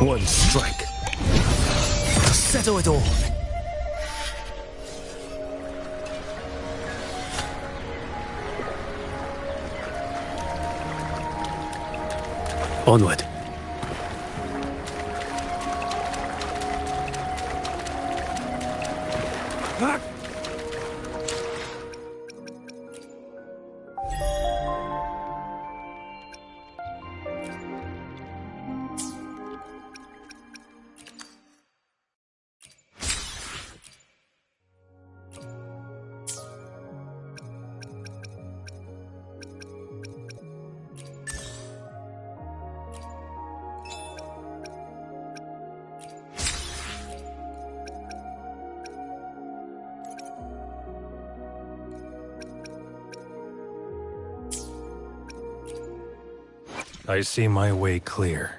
One strike to settle it all. Onward. I see my way clear.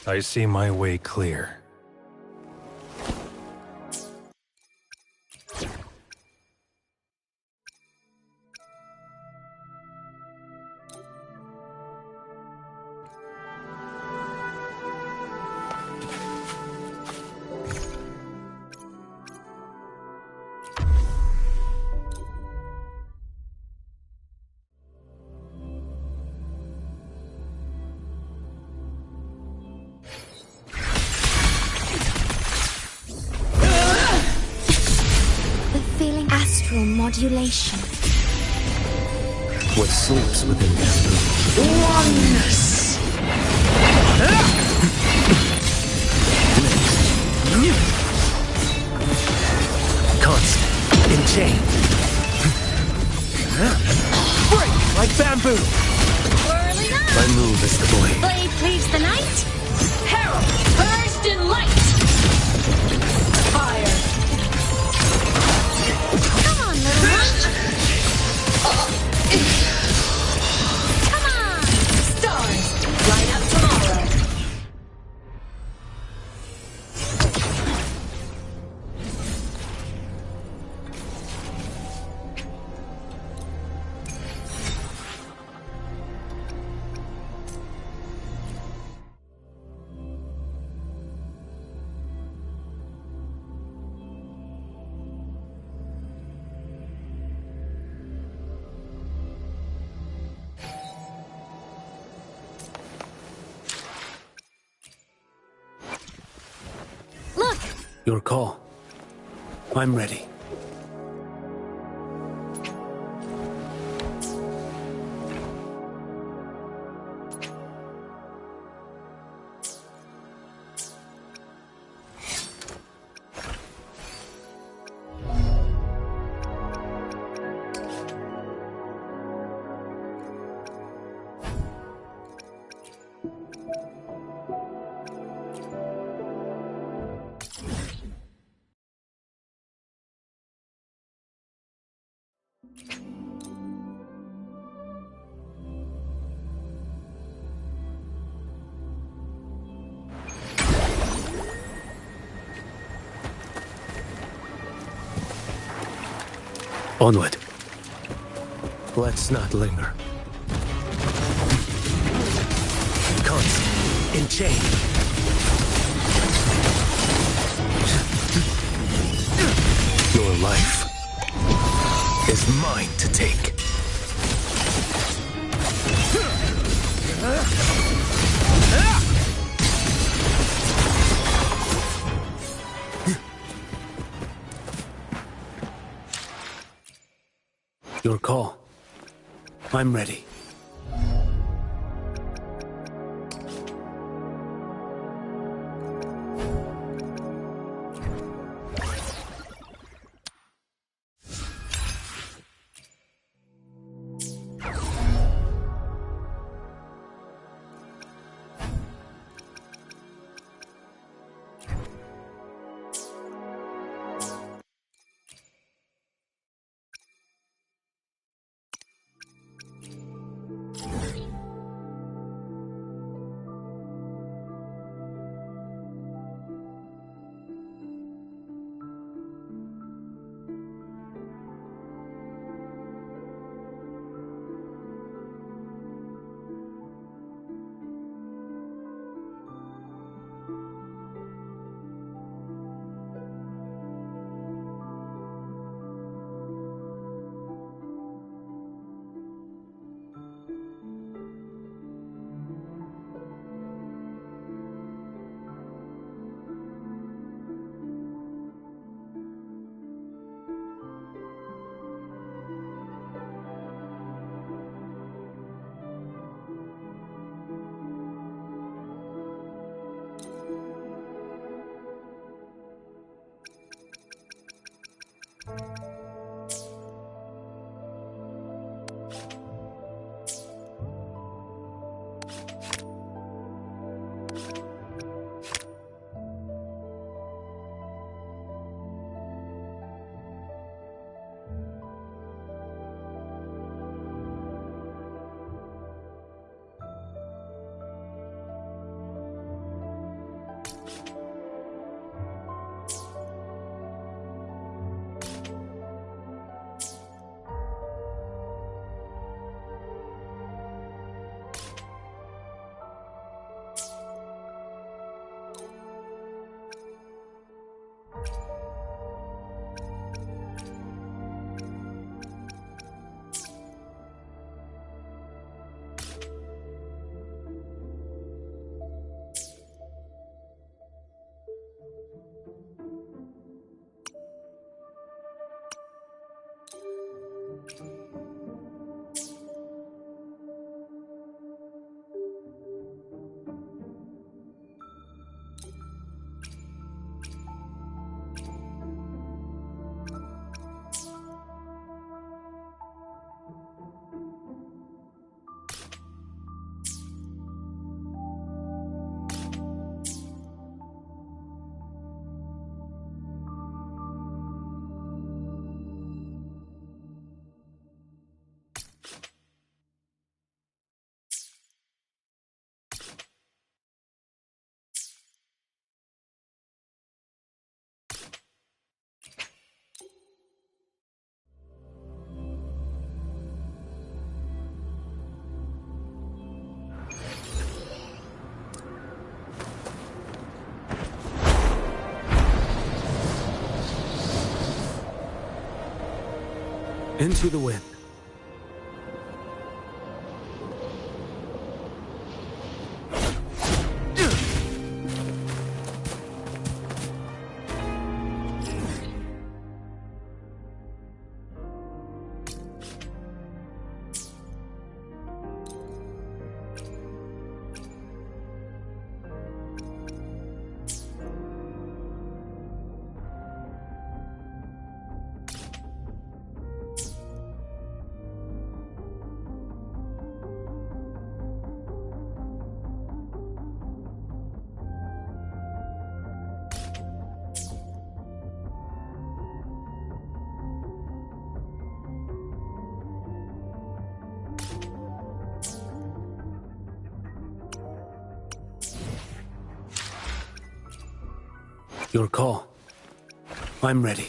I see my way clear. Modulation. What sleeps within them? Oneness. Constant in chain. Break like bamboo. Whirling up. My move is the blade. Blade cleaves the night. Herald burst in light. Fire. Come on, little one. Come on, stars, light up tomorrow. Your call. I'm ready. Onward. Let's not linger. Constant in chain. Your life is mine to take. Your call. I'm ready. Into the wind. Your call. I'm ready.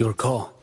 Your call.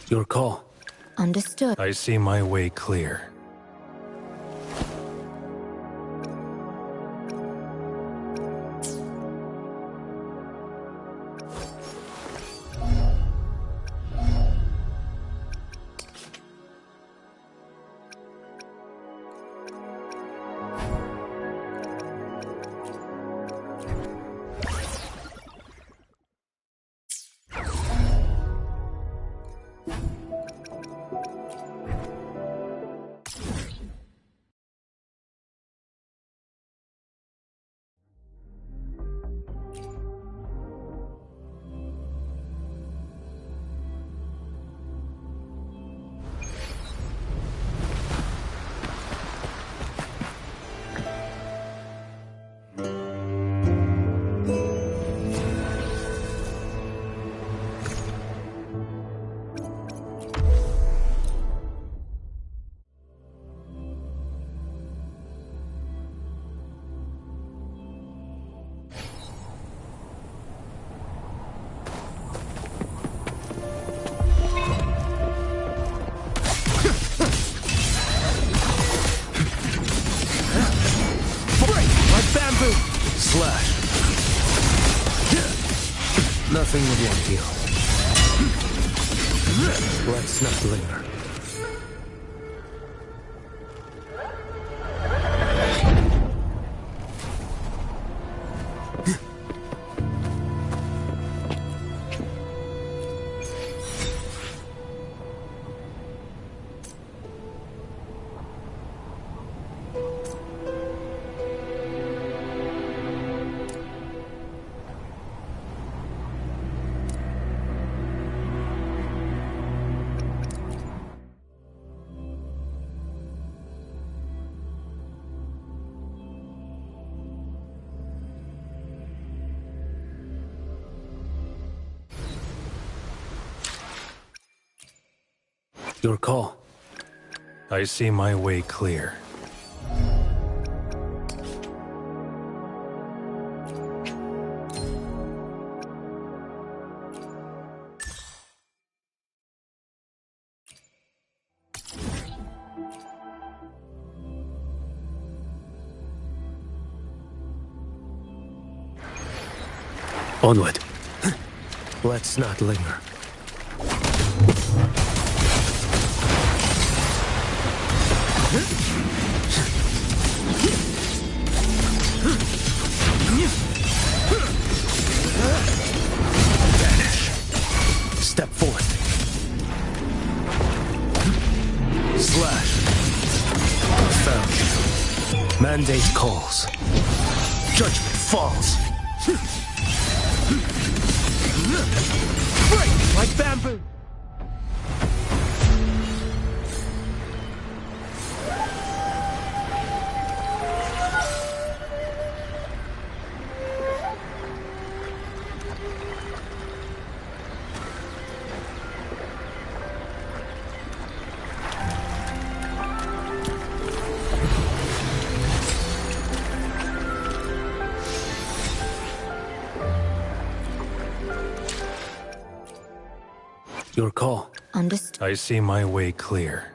Your call. Understood. I see my way clear. Slash. Nothing would want heal. Let's not linger. Your call. I see my way clear. Onward. Let's not linger. Vanish. Step forth. Slash. Found you. Mandate calls. Judgment falls. Break like bamboo. Your call. Understood. I see my way clear.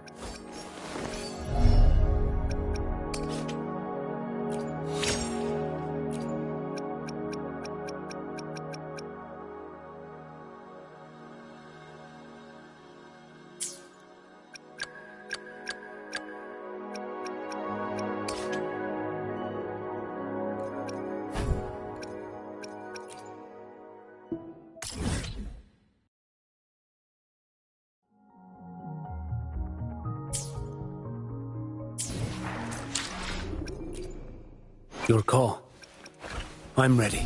Your call. I'm ready.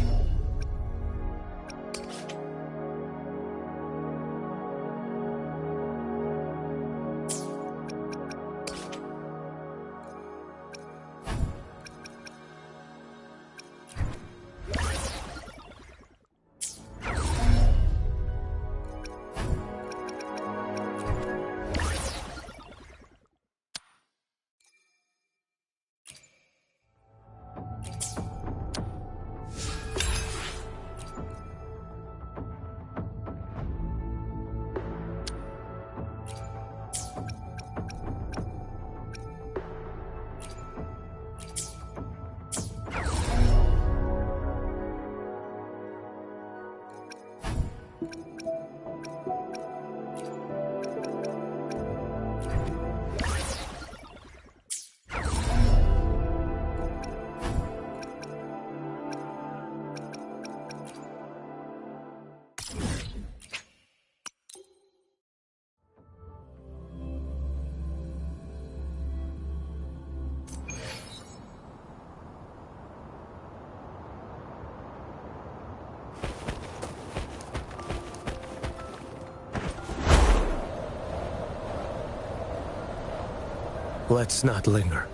Let's not linger.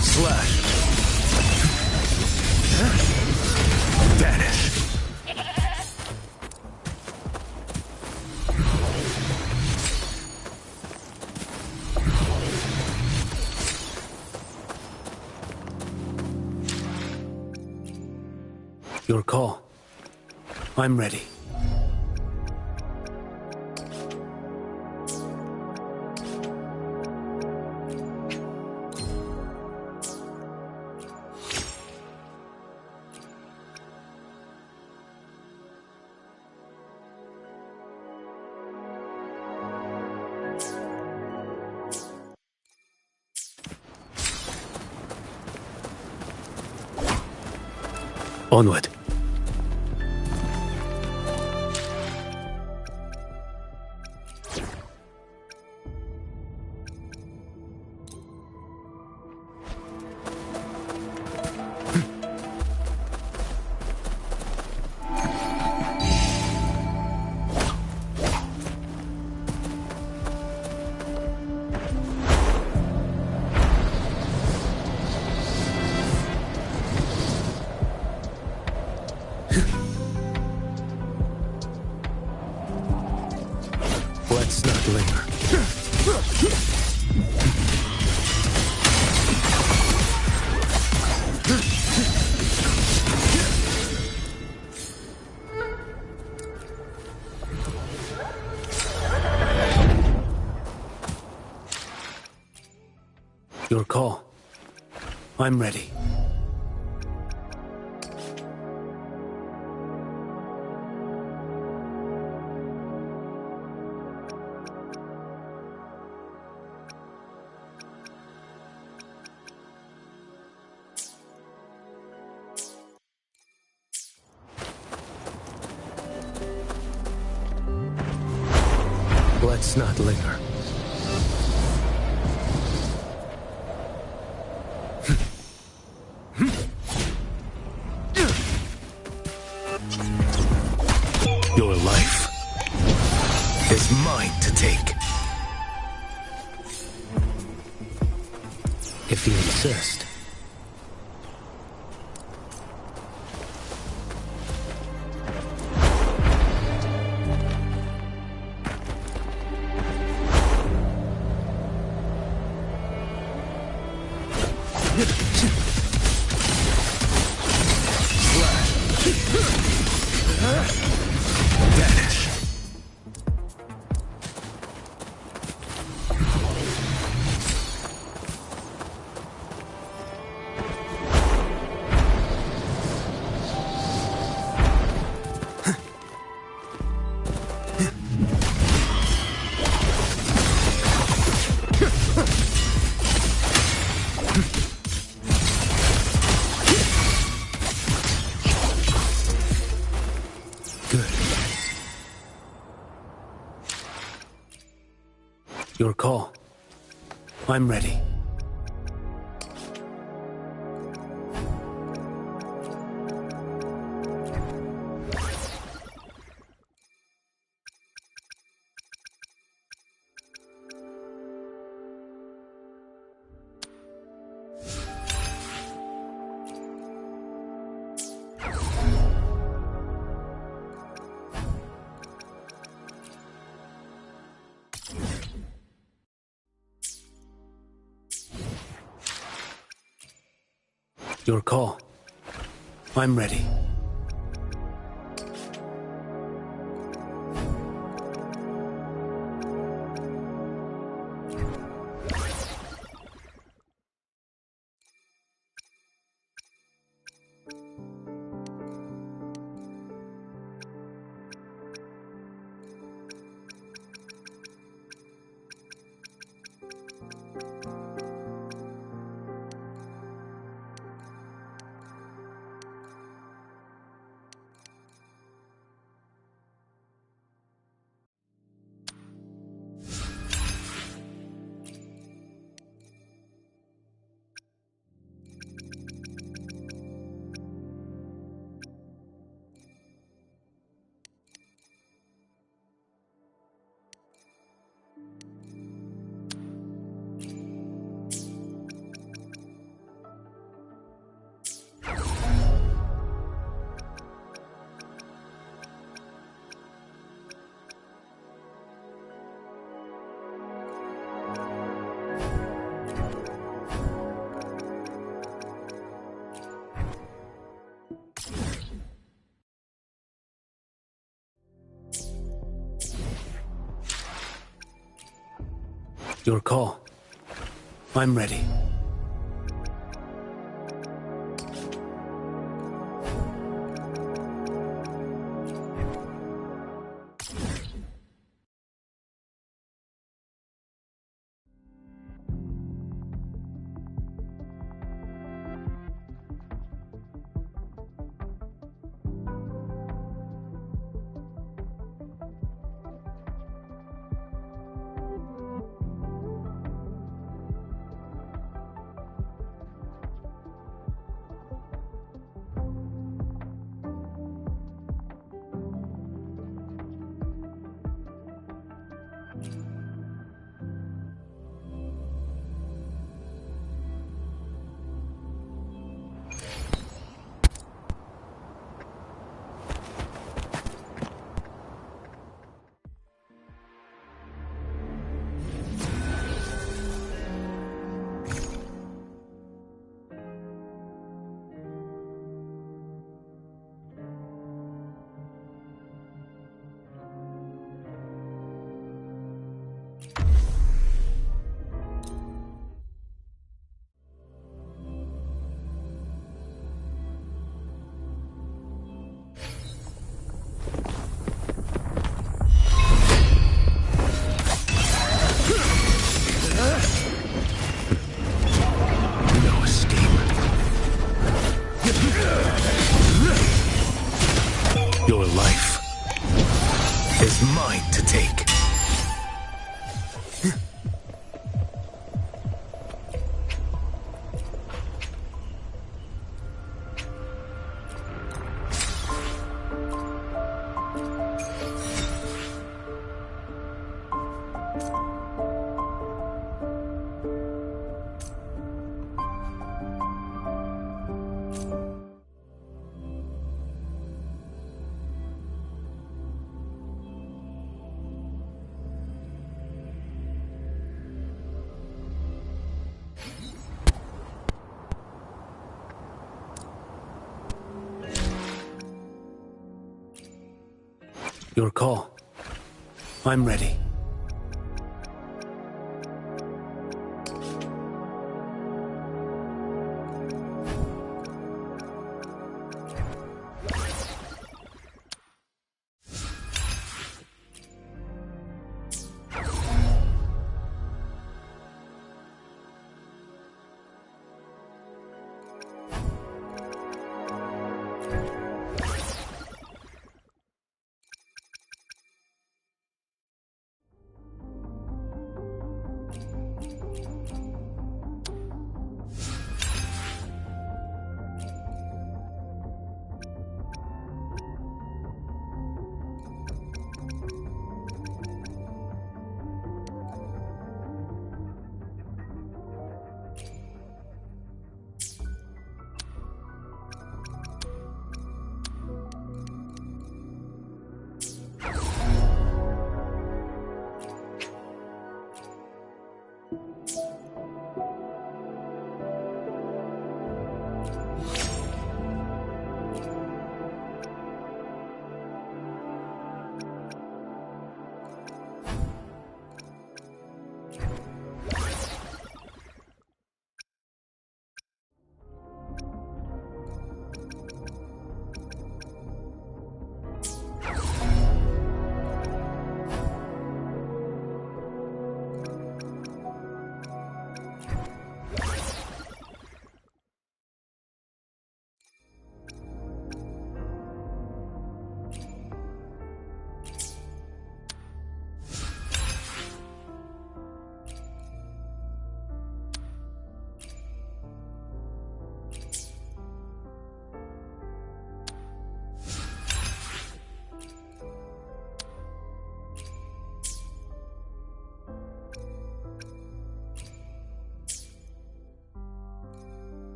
Slash. Vanish. Your call. I'm ready. Onward. Let's not linger. Your call. I'm ready. Let's not linger. Your life is mine to take. If you insist. Your call. I'm ready. Your call. I'm ready. Your call. I'm ready. Your life is mine to take. Your call. I'm ready.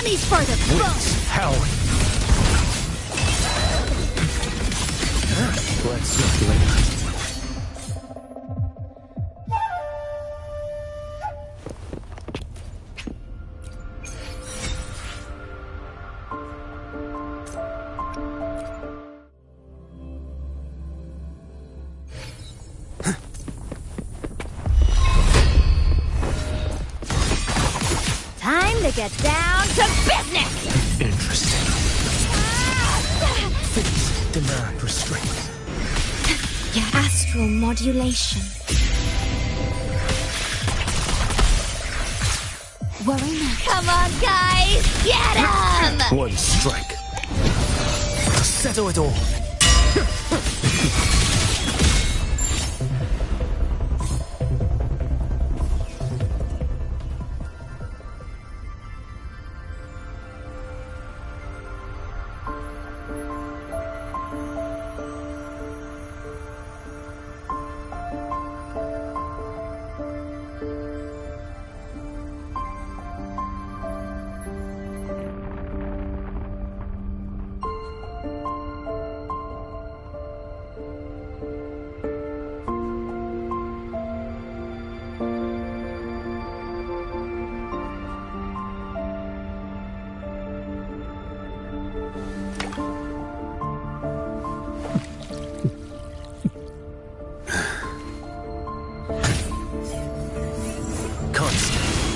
Enemies further. Hell. Let's circulate. Time to get down to business! Interesting. Fate demand restraint. Yeah, astral modulation. Worry not. Come on, guys! Get him! One strike. Settle it all.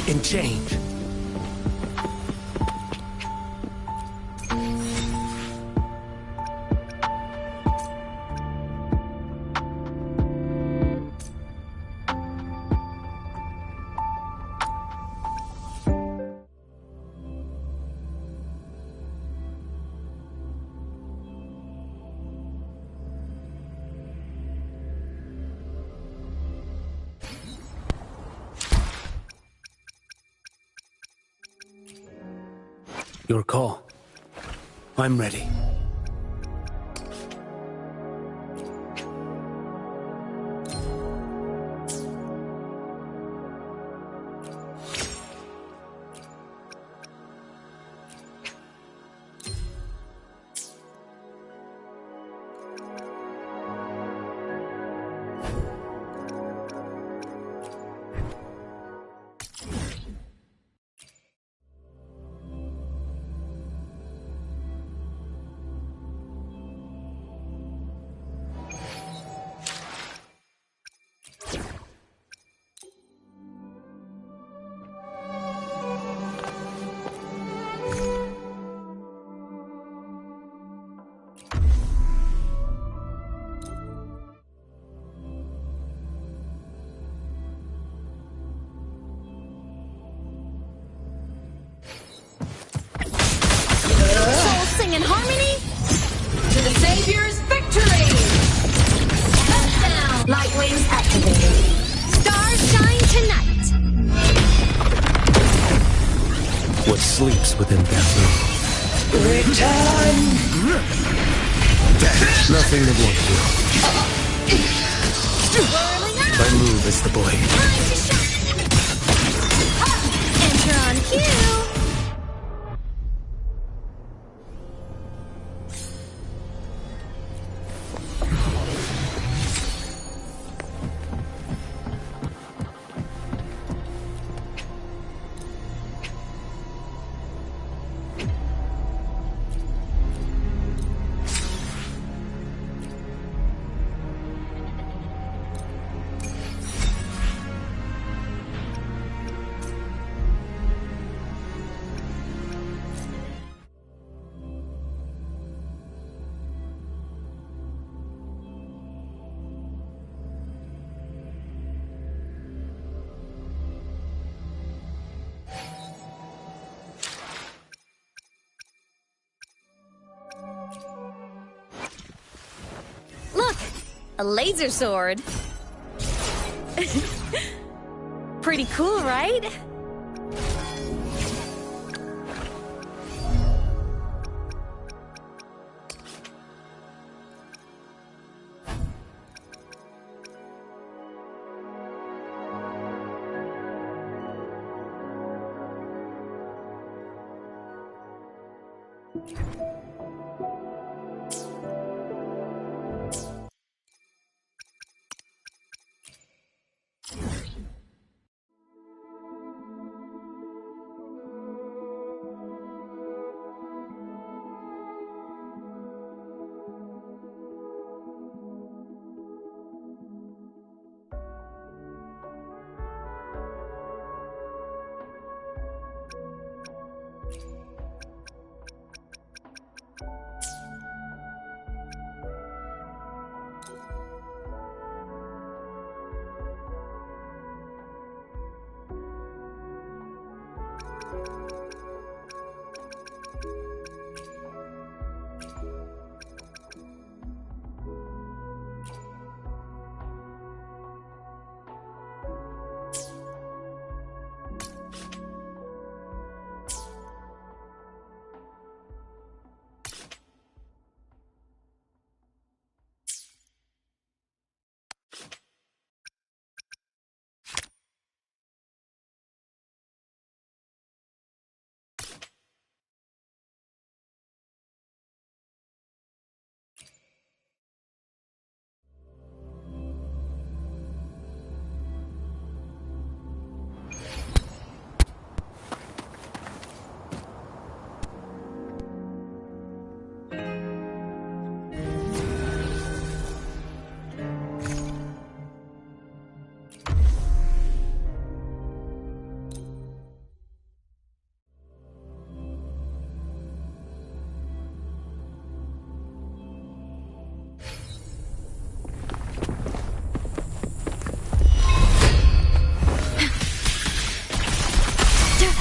In change. Your call. I'm ready. In harmony to the Savior's victory! Touchdown! Light wings activated. Stars shine tonight! What sleeps within that room? Return! Nothing that won't do. Whirling up! My move is the blade. Time to shine! Enter on cue! A laser sword. Pretty cool, right?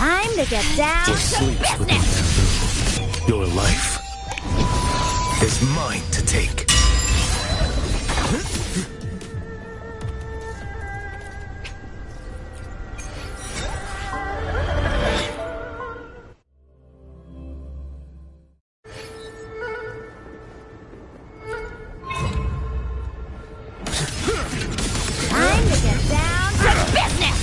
Time to get down to Sleeps within business. bamboo. Your life is mine to take. Time to get down to business.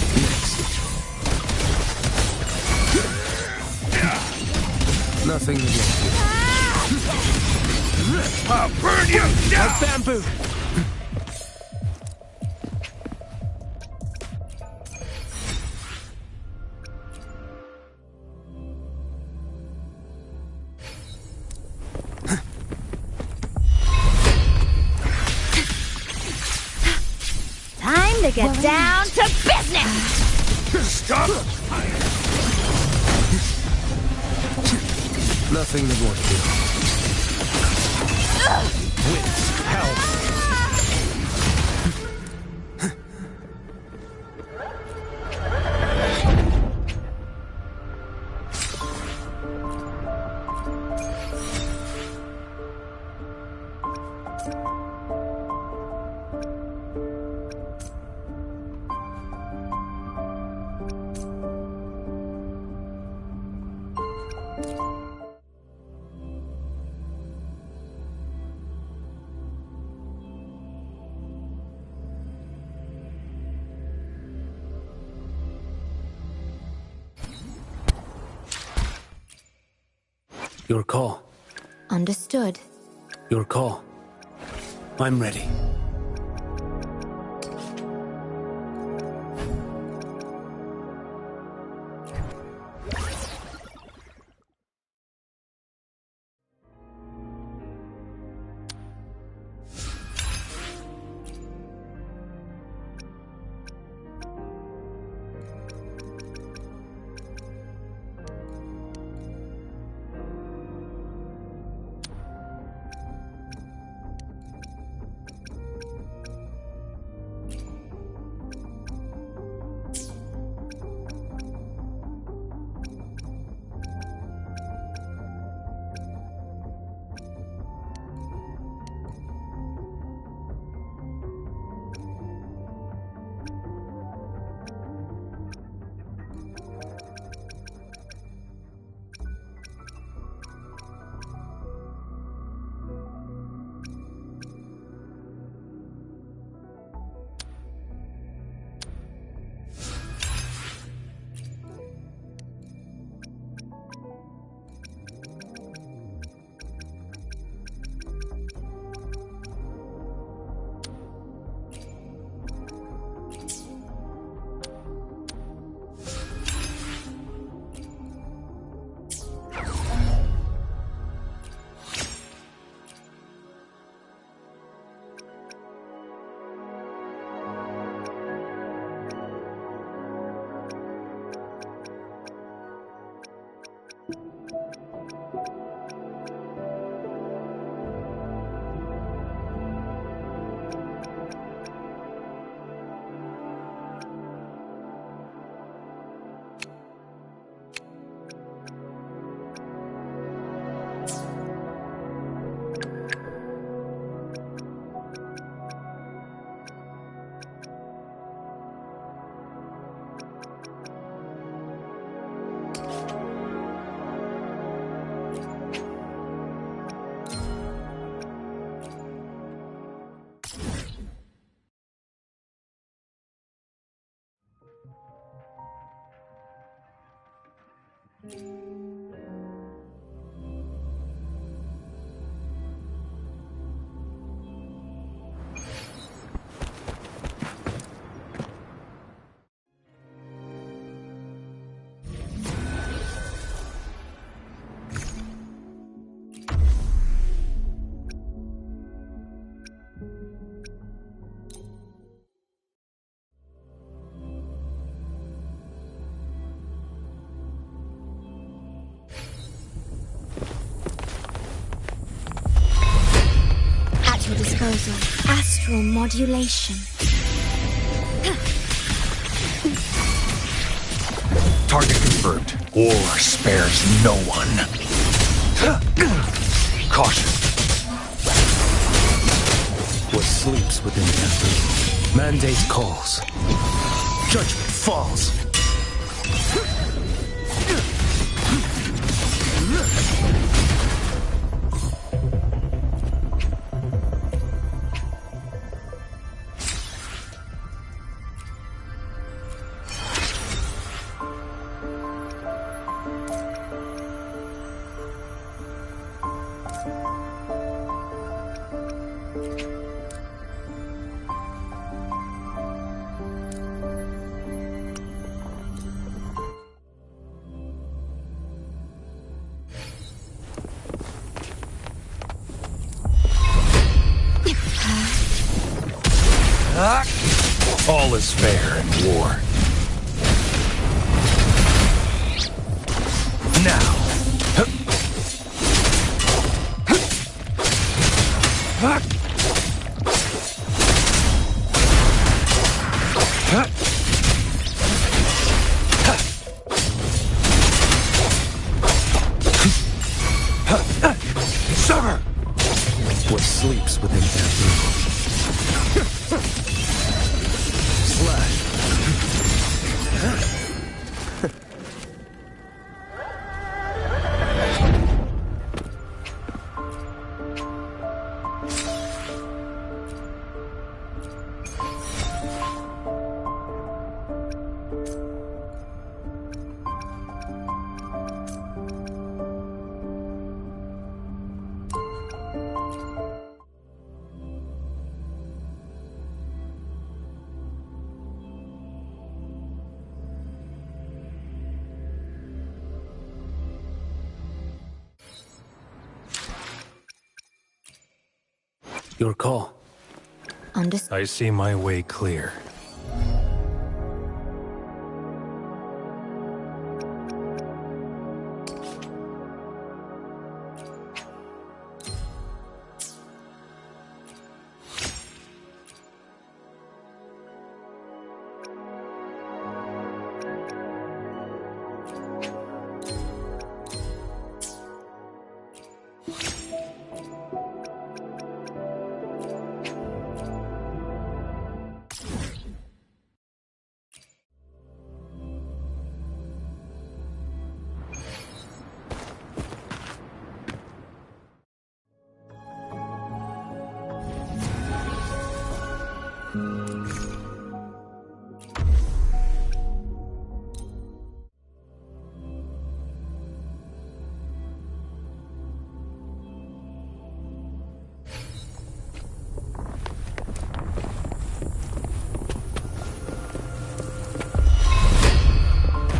Nothing against you. I'll burn you down! Bamboo! Time to get down to business. Stop! Nothing against you. Winds, hell. Your call. Understood. Your call. I'm ready. Disposal. Astral modulation. Target confirmed. War spares no one. Caution. What sleeps within the mandate calls. Judgment falls. All is fair in war. Now. Sever! What sleeps within bamboo? Slash. Your call. I see my way clear.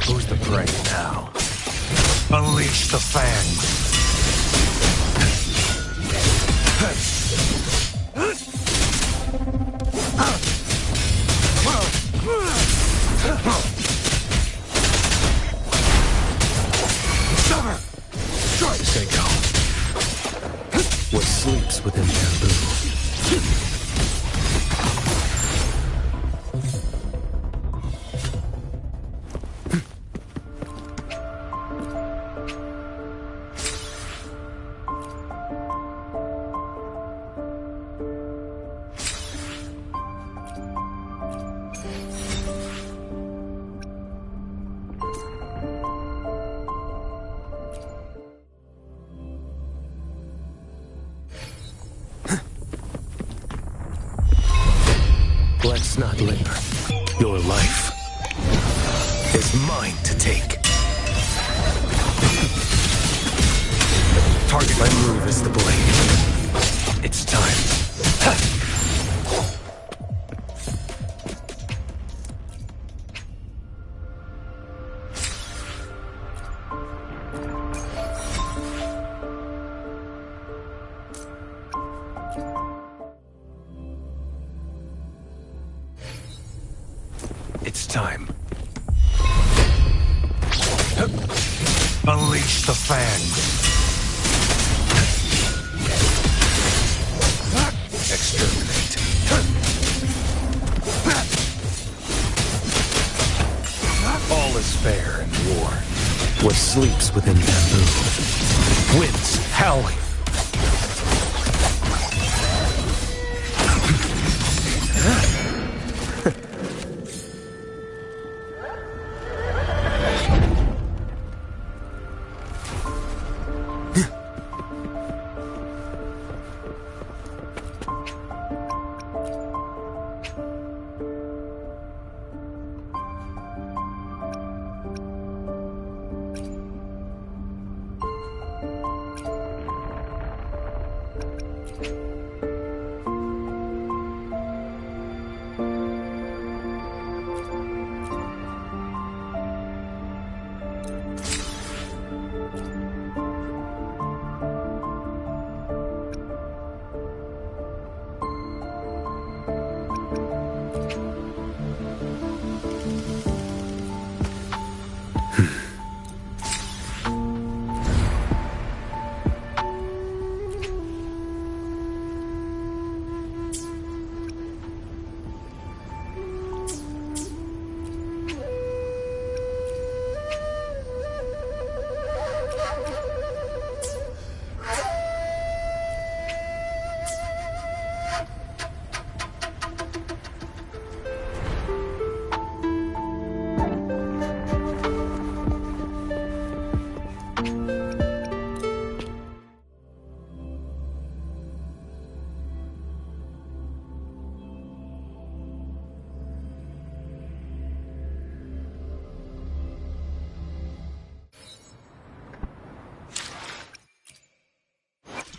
Who's the prey now? Unleash the fangs! Stay calm. What sleeps within bamboo? Let's not linger. Your life is mine to take. Target. My move is the blade. It's time. It's time. Unleash the fangs. Exterminate. All is fair in war. What sleeps within bamboo? Winds howling.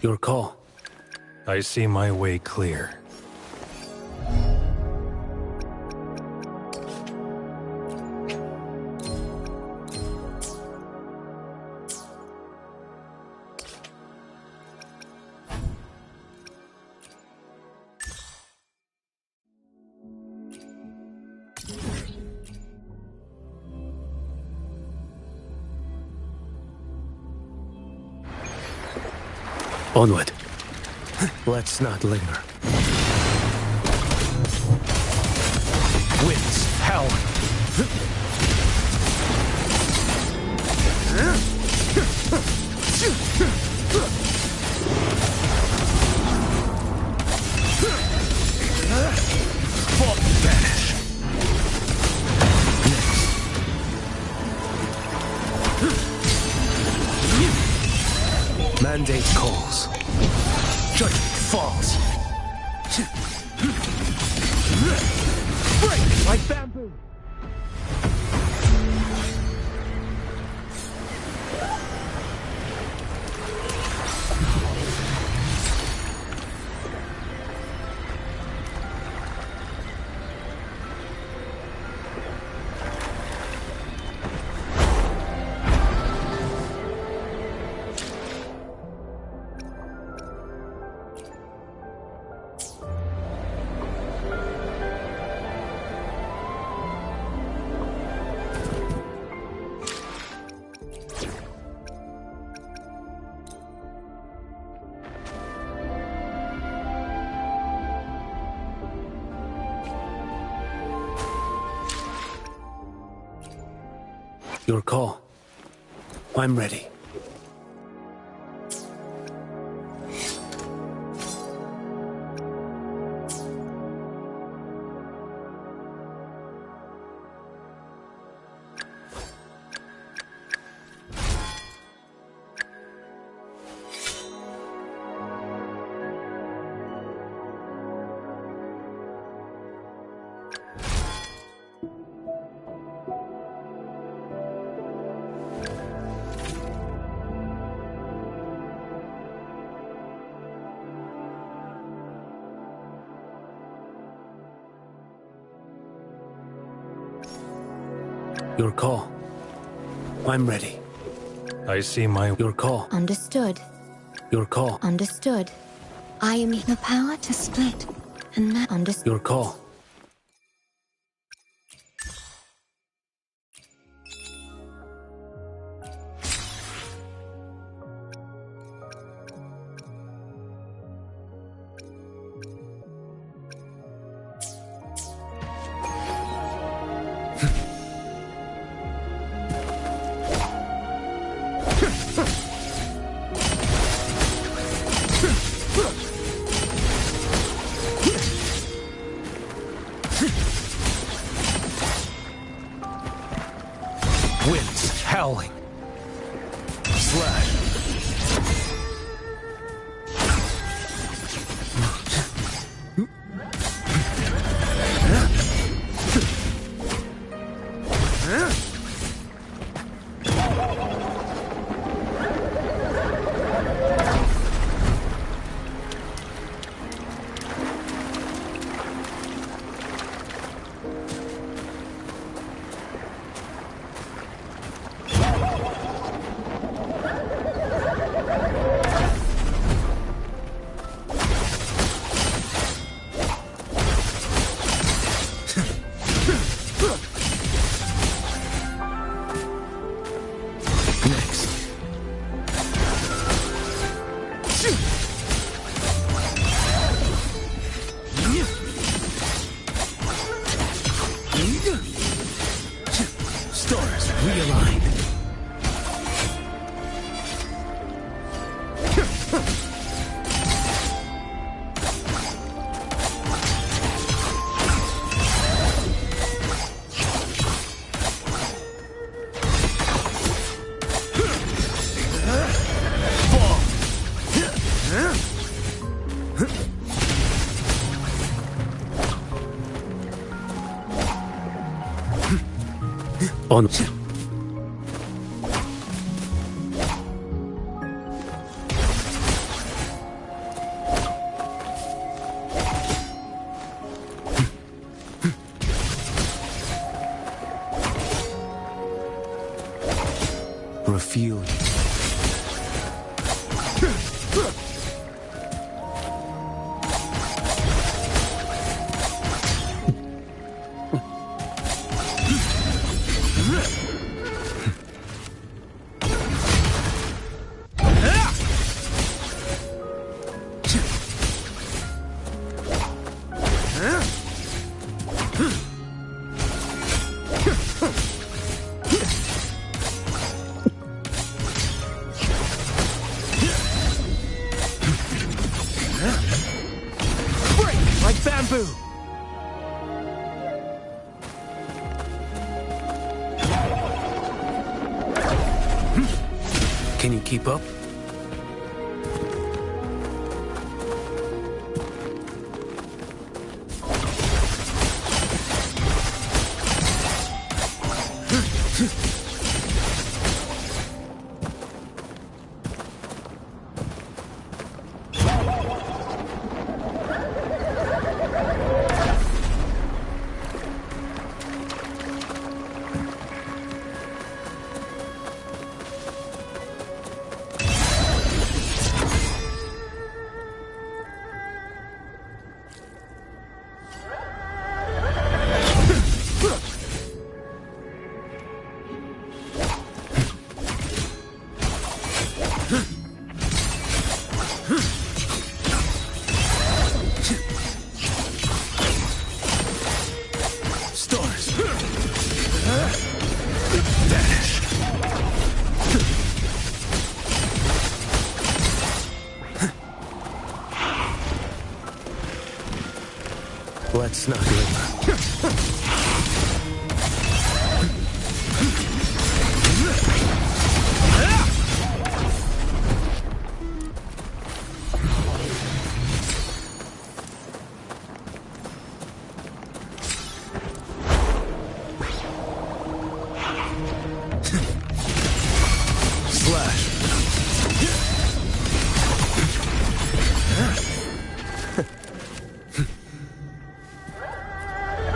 Your call. I see my way clear. Onward. Let's not linger. Winds howling. Vanish. Mandate calls. Judgment falls. Break like bamboo. Your call. I'm ready. Your call. I'm ready. I see my... Your call. Understood. Your call. Understood. I am the power to split and now understood. Your call. Winds howling. Slash. Stars realign. On. Refuel. Like bamboo. Can you keep up? Let's not linger.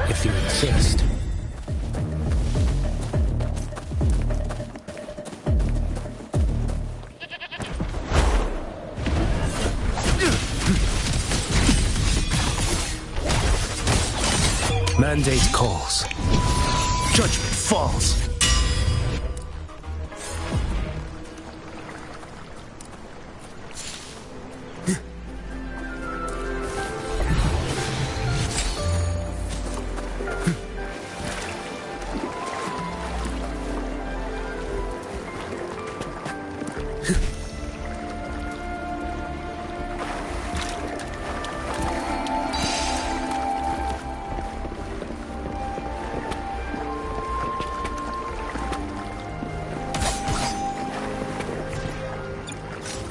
If you insist. Mandate calls. Judgment falls.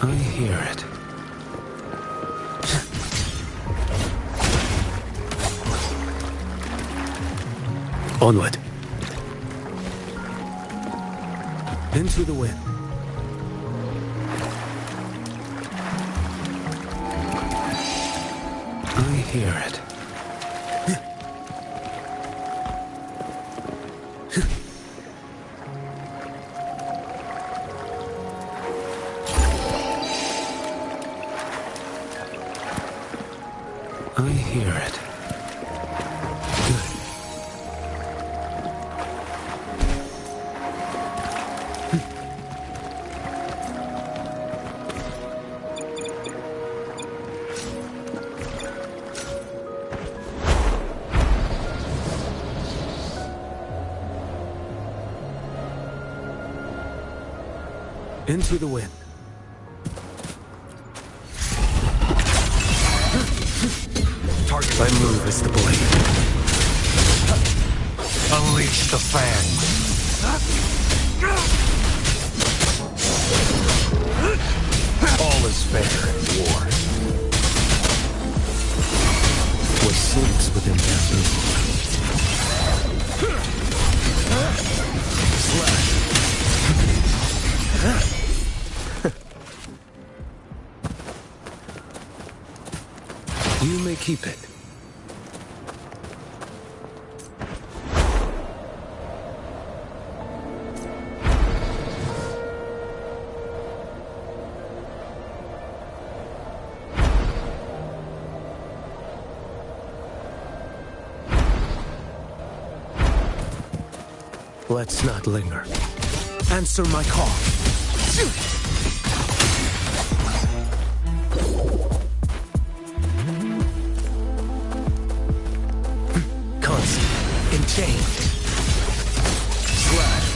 I hear it. Onward. Into the wind. I hear it. I hear it. Good. Into the wind. Target I move as the blade. Unleash the fangs. All is fair in war. What sleeps within bamboo? Slash. You may keep it. Let's not linger. Answer my call. Constant. Enchained. Slash.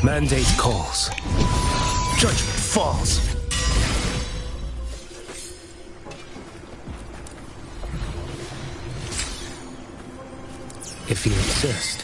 Mandate calls. Judgment falls. If you insist.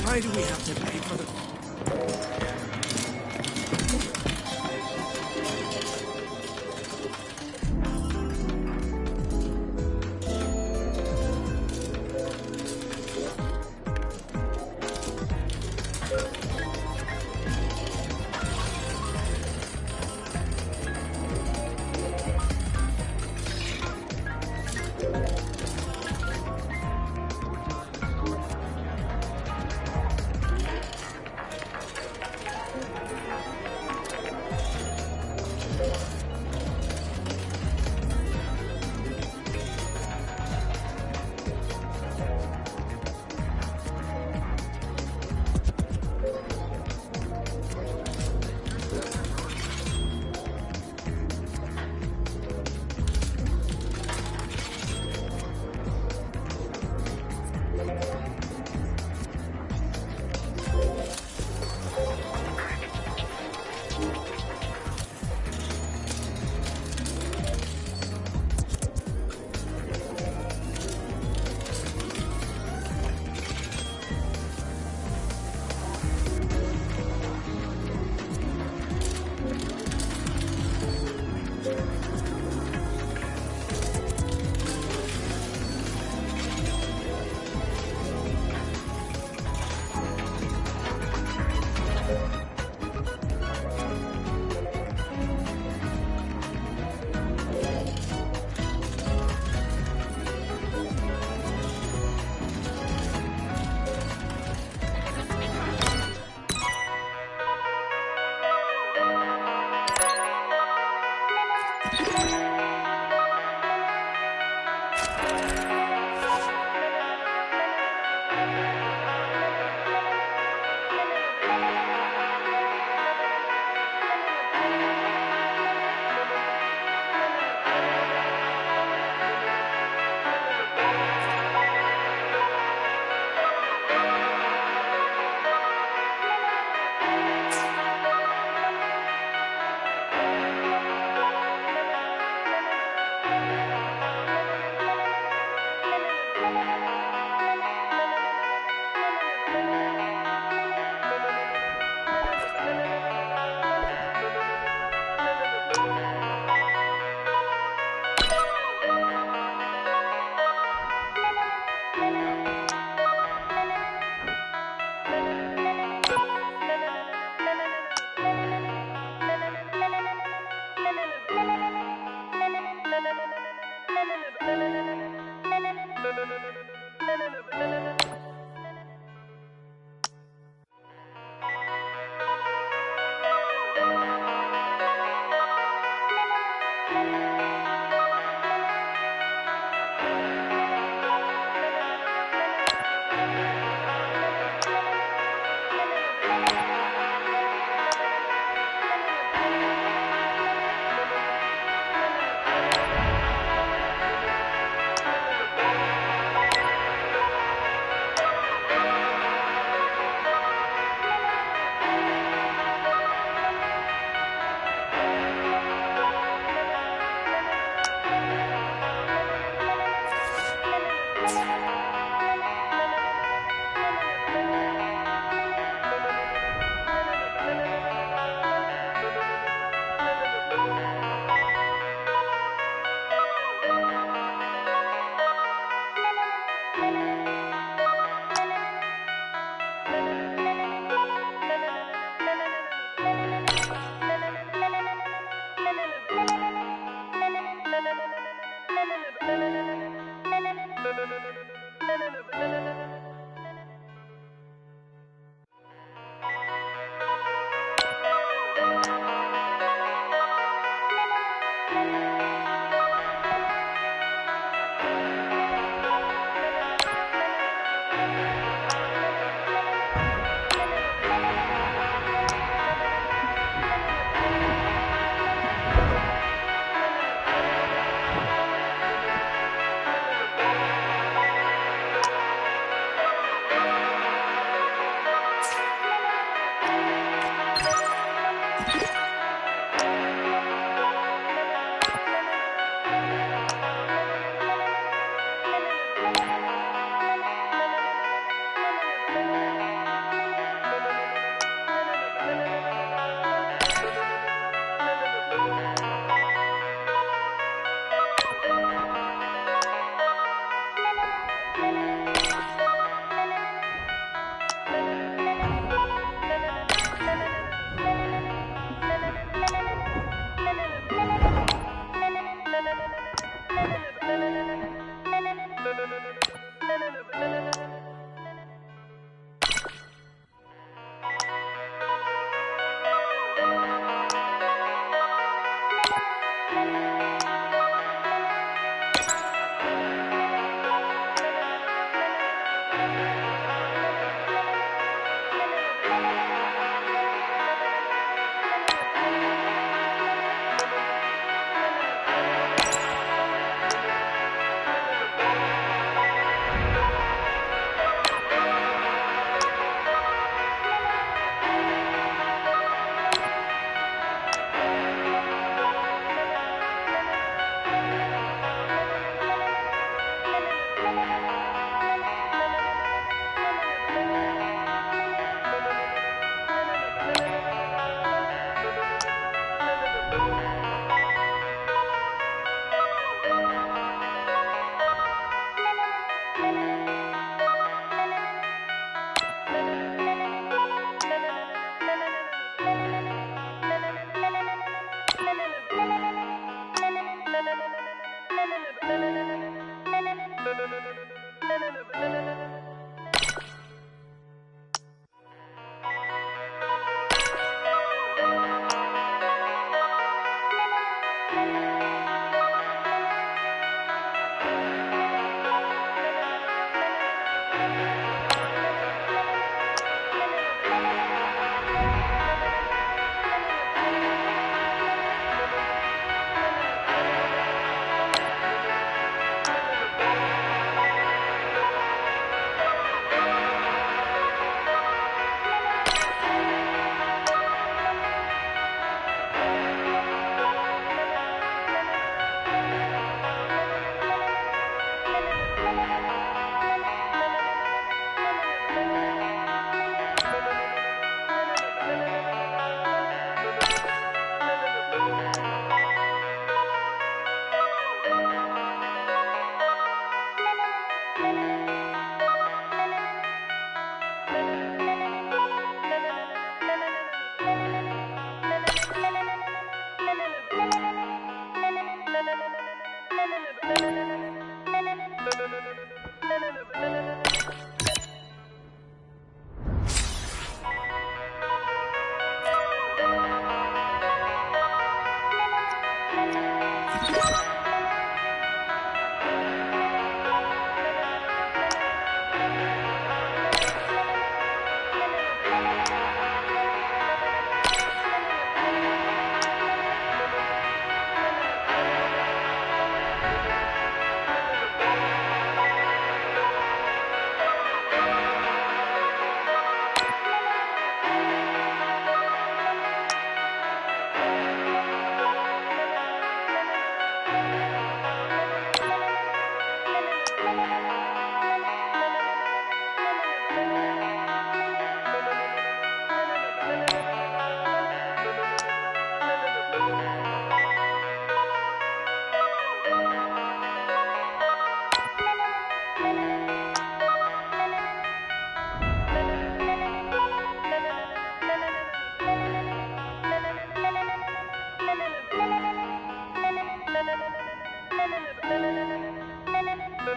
Why do we have to pay for the...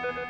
Thank you.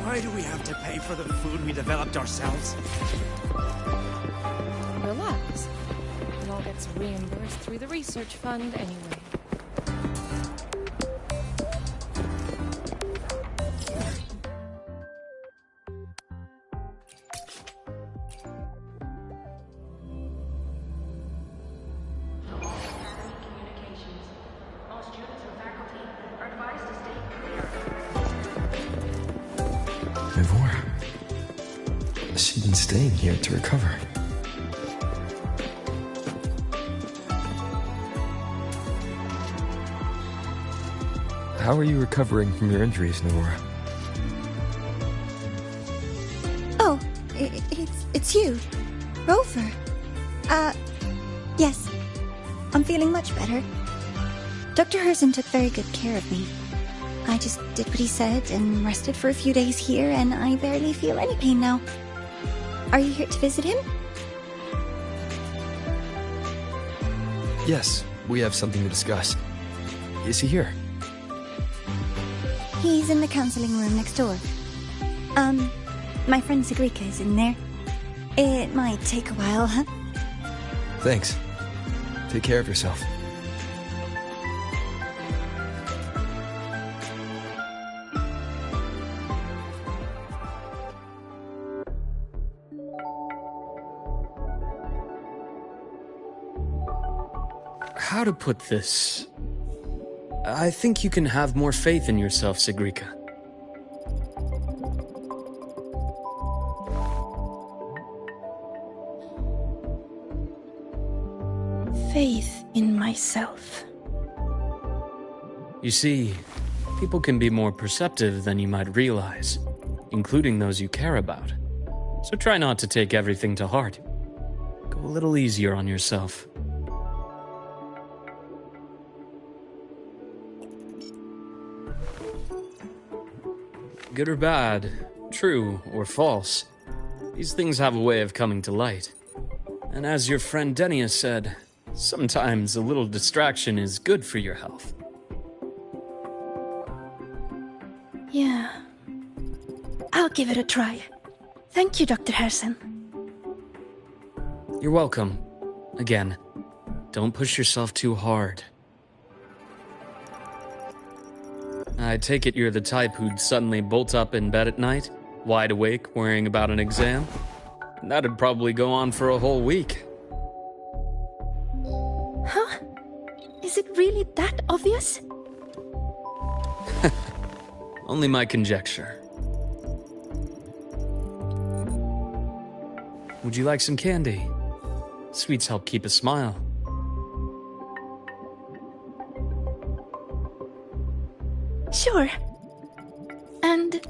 Why do we have to pay for the food we developed ourselves? Relax. It all gets reimbursed through the research fund anyway. She's been staying here to recover. How are you recovering from your injuries, Nora? Oh, it's you, Rover. Yes. I'm feeling much better. Dr. Herzen took very good care of me. I just did what he said and rested for a few days here, and I barely feel any pain now. Are you here to visit him? Yes, we have something to discuss. Is he here? He's in the counseling room next door. My friend Sigrika is in there. It might take a while, huh? Thanks. Take care of yourself. How to put this? I think you can have more faith in yourself, Sigrika. Faith in myself. You see, people can be more perceptive than you might realize, including those you care about. So try not to take everything to heart. Go a little easier on yourself. Good or bad, true or false, these things have a way of coming to light. And as your friend Denia said, sometimes a little distraction is good for your health. Yeah. I'll give it a try. Thank you, Dr. Herzen. You're welcome. Again, don't push yourself too hard. I take it you're the type who'd suddenly bolt up in bed at night, wide awake, worrying about an exam? That'd probably go on for a whole week. Huh? Is it really that obvious? Only my conjecture. Would you like some candy? Sweets help keep a smile. Sure. And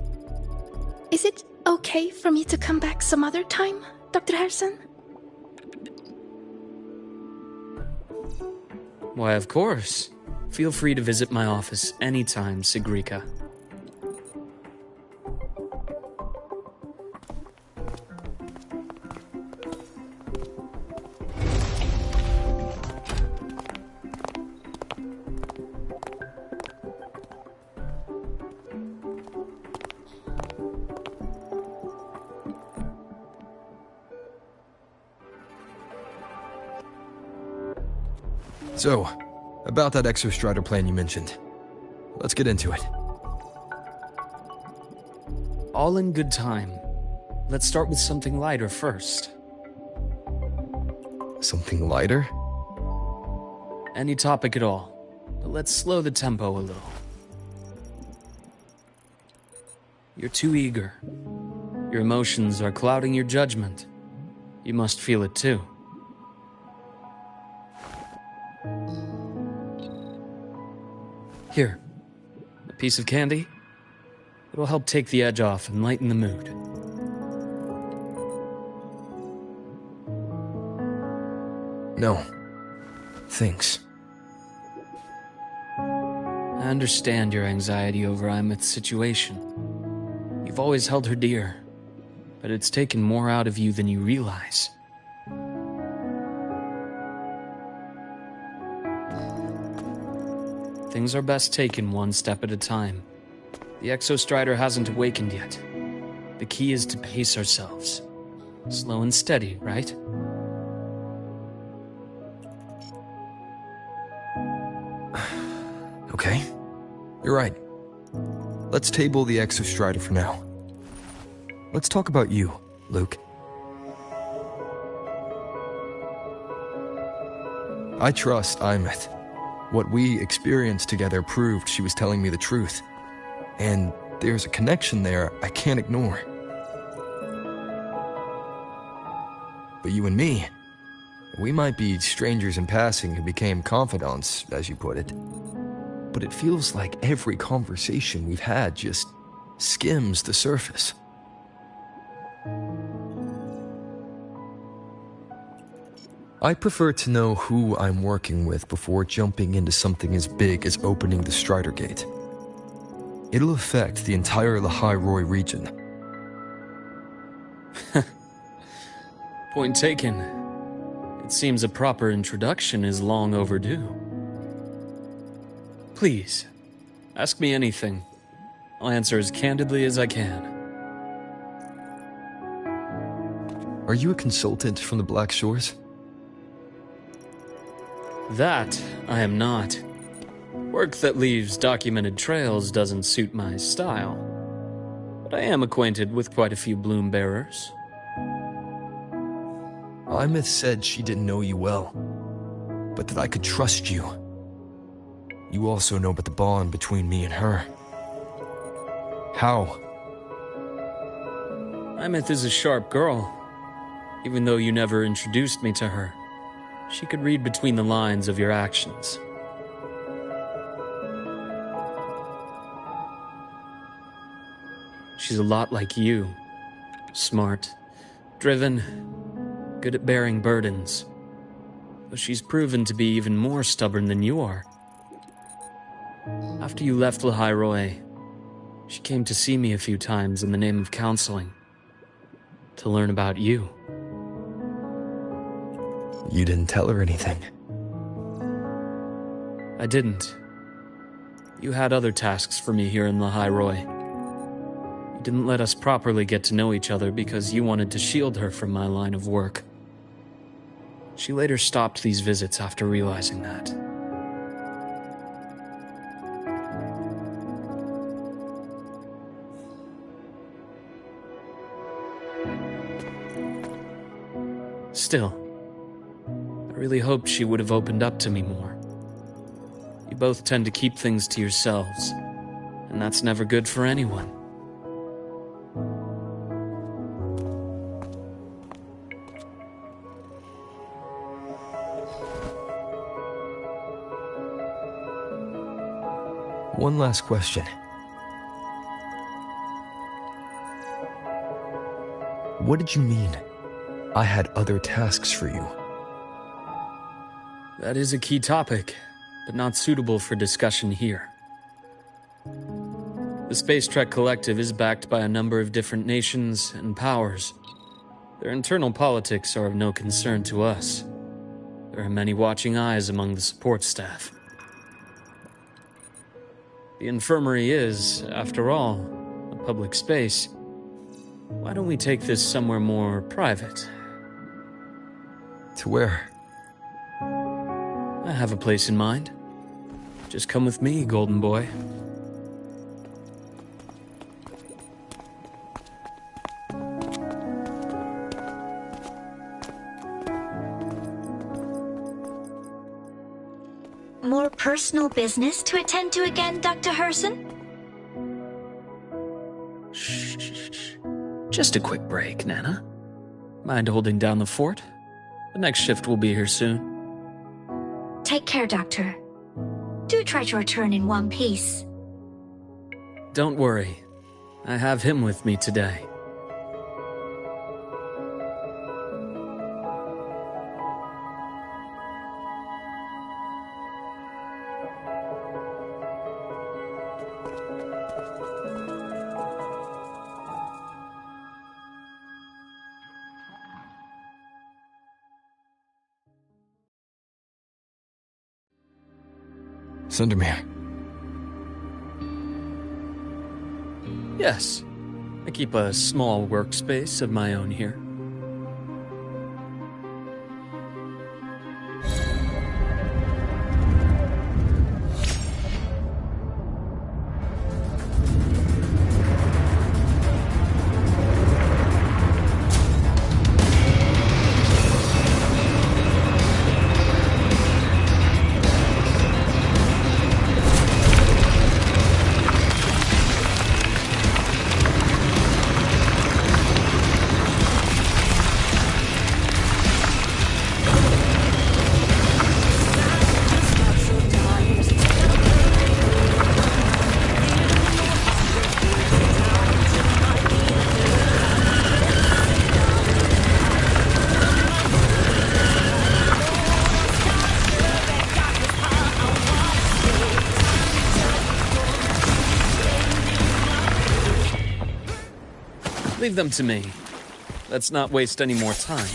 is it okay for me to come back some other time, Dr. Herzen? Why, of course. Feel free to visit my office anytime, Sigrika. So, about that exostrider plan you mentioned. Let's get into it. All in good time. Let's start with something lighter first. Something lighter? Any topic at all. but let's slow the tempo a little. You're too eager. Your emotions are clouding your judgment. You must feel it too. Here, a piece of candy. It'll help take the edge off and lighten the mood. No. Thanks. I understand your anxiety over Imeth's situation. You've always held her dear, but it's taken more out of you than you realize. Things are best taken one step at a time. The Exostrider hasn't awakened yet. The key is to pace ourselves. Slow and steady, right? Okay. You're right. Let's table the Exostrider for now. Let's talk about you, Luke. I trust Imeth. What we experienced together proved she was telling me the truth. And there's a connection there I can't ignore. But you and me, we might be strangers in passing who became confidants, as you put it. But it feels like every conversation we've had just skims the surface. I prefer to know who I'm working with before jumping into something as big as opening the Strider Gate. It'll affect the entire Lahairoi region. Point taken. It seems a proper introduction is long overdue. Please, ask me anything. I'll answer as candidly as I can. Are you a consultant from the Black Shores? That I am not. Work that leaves documented trails doesn't suit my style. But I am acquainted with quite a few bloom bearers. Imeth said she didn't know you well, but that I could trust you. You also know about the bond between me and her. How? Imeth is a sharp girl. Even though you never introduced me to her, she could read between the lines of your actions. She's a lot like you. Smart, driven, good at bearing burdens. But she's proven to be even more stubborn than you are. After you left Lahairoi, she came to see me a few times in the name of counseling. To learn about you. You didn't tell her anything. I didn't. You had other tasks for me here in Lahairoi. You didn't let us properly get to know each other because you wanted to shield her from my line of work. She later stopped these visits after realizing that. Still, I really hoped she would have opened up to me more. You both tend to keep things to yourselves, and that's never good for anyone. One last question. What did you mean? I had other tasks for you. That is a key topic, but not suitable for discussion here. The Space Trek Collective is backed by a number of different nations and powers. Their internal politics are of no concern to us. There are many watching eyes among the support staff. The infirmary is, after all, a public space. Why don't we take this somewhere more private? To where? I have a place in mind. Just come with me, golden boy. more personal business to attend to again, Dr. Herson? Shh. Just a quick break, Nana. Mind holding down the fort? The next shift will be here soon. Take care, Doctor. Do try to return in one piece. Don't worry. I have him with me today. Sundermere. Yes. I keep a small workspace of my own here. Leave them to me. Let's not waste any more time.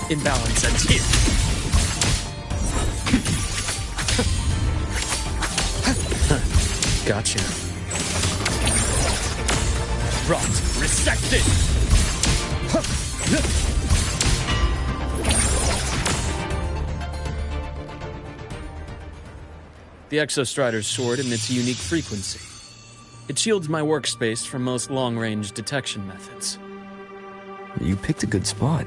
Imbalance ends here. Gotcha. Rot resected. The Exostrider's sword emits a unique frequency. It shields my workspace from most long-range detection methods. You picked a good spot.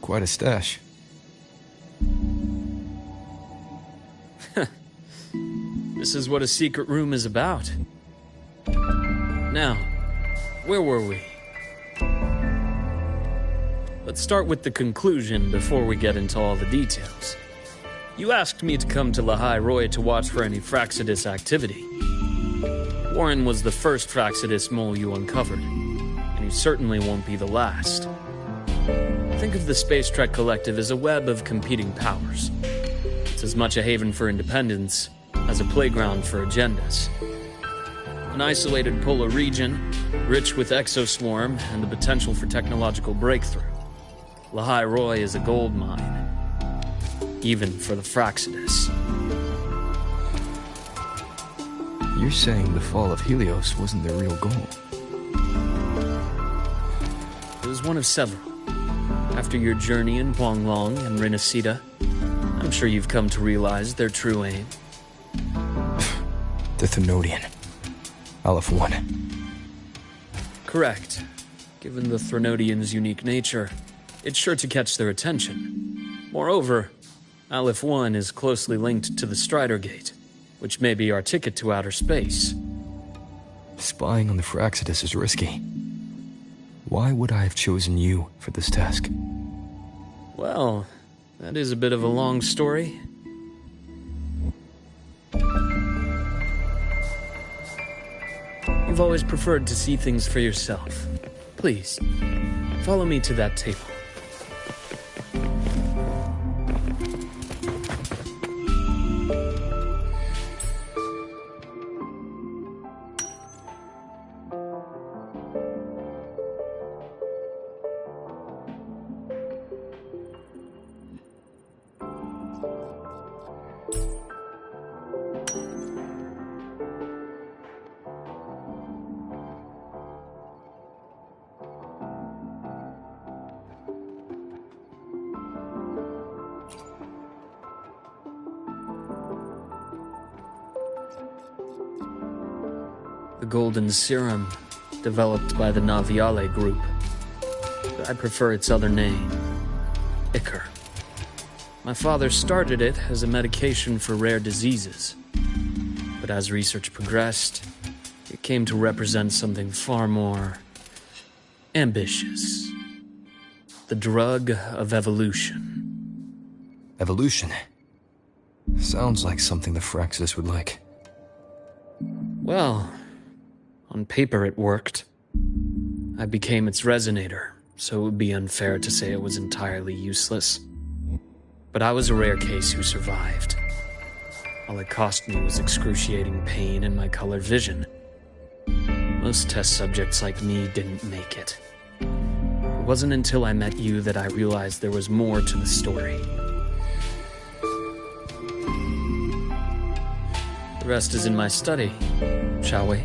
Quite a stash. This is what a secret room is about. Now, where were we? Let's start with the conclusion before we get into all the details. You asked me to come to Lahai Roy to watch for any Fraxidus activity. Warren was the first Fraxidus mole you uncovered, and he certainly won't be the last. Think of the Space Trek Collective as a web of competing powers. It's as much a haven for independence as a playground for agendas. An isolated polar region, rich with exoswarm and the potential for technological breakthrough. Lahai Roy is a gold mine, even for the Fraxidus. You're saying the fall of Helios wasn't their real goal? It was one of several. After your journey in Huanglong and Renacida, I'm sure you've come to realize their true aim. The Thenodian. Aleph 1. Correct. Given the Thenodian's unique nature, it's sure to catch their attention. Moreover, Aleph 1 is closely linked to the Strider Gate, which may be our ticket to outer space. Spying on the Fraxidus is risky. Why would I have chosen you for this task? Well, that is a bit of a long story. You've always preferred to see things for yourself. Please, follow me to that table. golden serum developed by the Naviale group. I prefer its other name, Ichor. My father started it as a medication for rare diseases. But as research progressed, it came to represent something far more ambitious. The drug of evolution. Evolution? Sounds like something the Phraxis would like. Well, on paper it worked. I became its resonator, so it would be unfair to say it was entirely useless. But I was a rare case who survived. All it cost me was excruciating pain and my colored vision. Most test subjects like me didn't make it. It wasn't until I met you that I realized there was more to the story. The rest is in my study, shall we?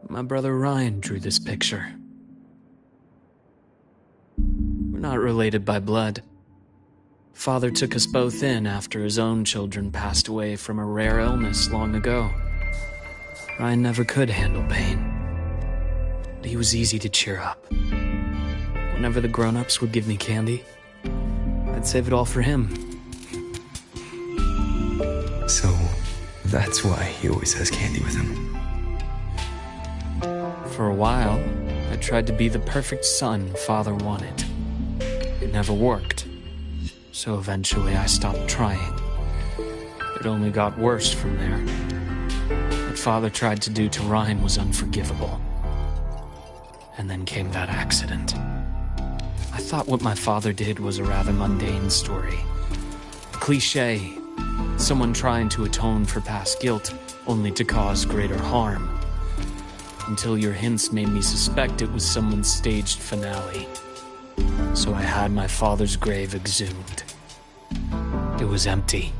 My brother Ryan drew this picture. We're not related by blood. Father took us both in after his own children passed away from a rare illness long ago. Ryan never could handle pain, but he was easy to cheer up. Whenever the grown-ups would give me candy, I'd save it all for him. So, that's why he always has candy with him. For a while, I tried to be the perfect son Father wanted. It never worked, so eventually I stopped trying. It only got worse from there. What Father tried to do to Ryan was unforgivable. And then came that accident. I thought what my father did was a rather mundane story. A cliché, someone trying to atone for past guilt, only to cause greater harm. Until your hints made me suspect it was someone's staged finale. So I had my father's grave exhumed. It was empty.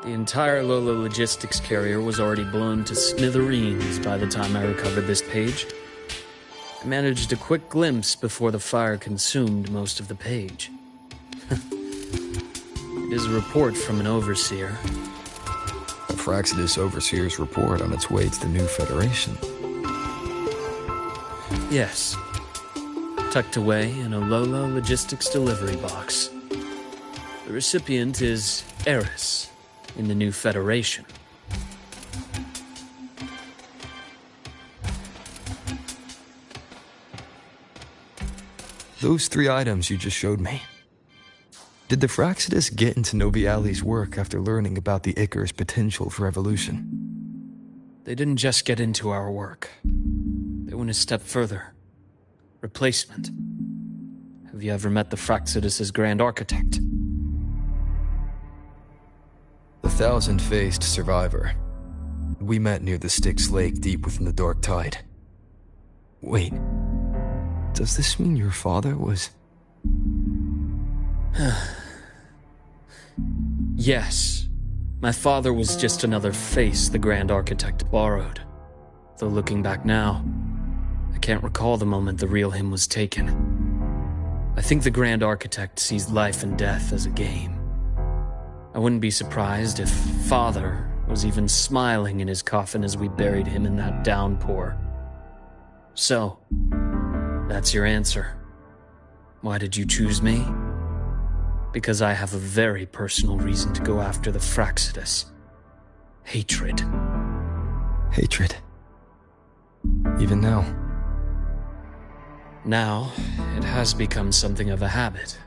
The entire Lola logistics carrier was already blown to smithereens by the time I recovered this page. I managed a quick glimpse before the fire consumed most of the page. It is a report from an overseer. A Phraxis overseer's report on its way to the new Federation. Yes. Tucked away in a Lola logistics delivery box. The recipient is Eris in the new Federation. Those 3 items you just showed me. Did the Phraxis get into Noviali's work after learning about the Ichor's potential for evolution? They didn't just get into our work. They went a step further. Replacement. Have you ever met the Fraxidus' Grand Architect? The thousand-faced survivor. We met near the Styx Lake deep within the Dark Tide. Wait, does this mean your father was... Yes. My father was just another face the Grand Architect borrowed. Though looking back now, I can't recall the moment the real him was taken. I think the Grand Architect sees life and death as a game. I wouldn't be surprised if Father was even smiling in his coffin as we buried him in that downpour. So, that's your answer. Why did you choose me? Because I have a very personal reason to go after the Fraxidus. Hatred. Hatred. Even now. Now, it has become something of a habit.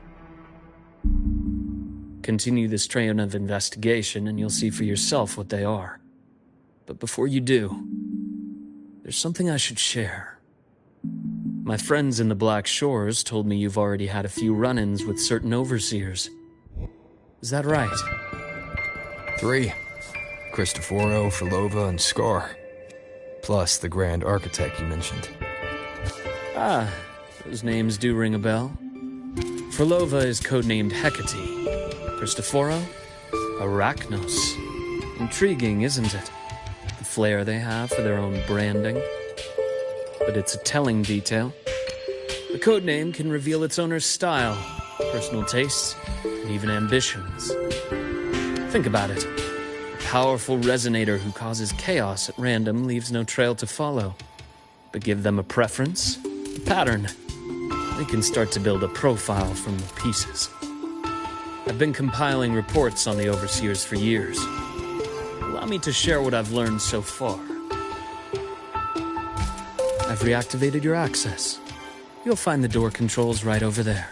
Continue this train of investigation and you'll see for yourself what they are. But before you do, there's something I should share. My friends in the Black Shores told me you've already had a few run-ins with certain overseers. Is that right? 3. Cristoforo, Philova, and Scar. Plus the Grand Architect you mentioned. Ah, those names do ring a bell. Philova is codenamed Hecate. Cristoforo? Arachnos. Intriguing, isn't it? The flair they have for their own branding. But it's a telling detail. The codename can reveal its owner's style, personal tastes, and even ambitions. Think about it. A powerful resonator who causes chaos at random leaves no trail to follow. But give them a preference, a pattern. They can start to build a profile from the pieces. I've been compiling reports on the overseers for years. Allow me to share what I've learned so far. I've reactivated your access. You'll find the door controls right over there.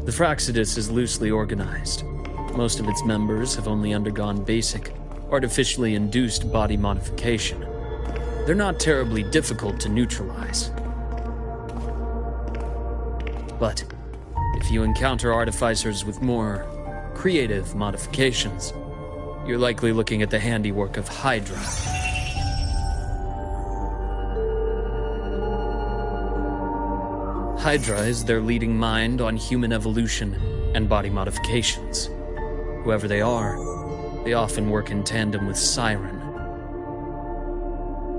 The Fraxidus is loosely organized. Most of its members have only undergone basic, artificially induced body modification. They're not terribly difficult to neutralize. But if you encounter artificers with more creative modifications, you're likely looking at the handiwork of Hydra. Hydra is their leading mind on human evolution and body modifications. Whoever they are, they often work in tandem with Siren.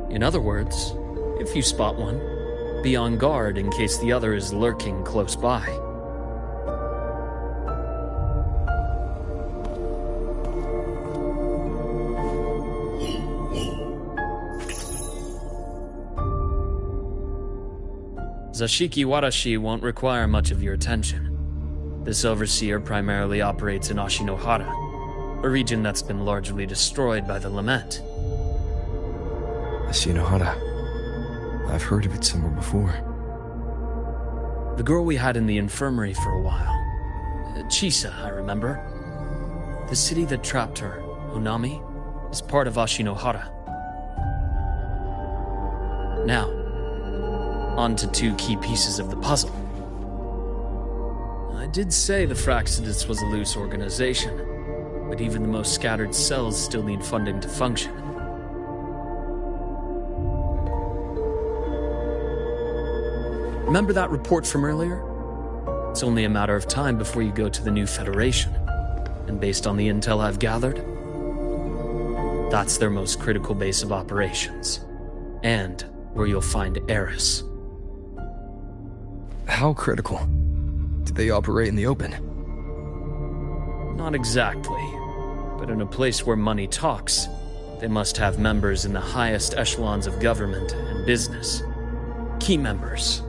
In other words, if you spot one, be on guard in case the other is lurking close by. Zashiki Warashi won't require much of your attention. This overseer primarily operates in Ashinohara, a region that's been largely destroyed by the Lament. Ashinohara. I've heard of it somewhere before. The girl we had in the infirmary for a while. Chisa, I remember. The city that trapped her, Onami, is part of Ashinohara. Now, on to 2 key pieces of the puzzle. I did say the Fraxidus was a loose organization, but even the most scattered cells still need funding to function. Remember that report from earlier? It's only a matter of time before you go to the new Federation. And based on the intel I've gathered, that's their most critical base of operations. And where you'll find Eris. How critical? Do they operate in the open? Not exactly. But in a place where money talks, they must have members in the highest echelons of government and business. Key members.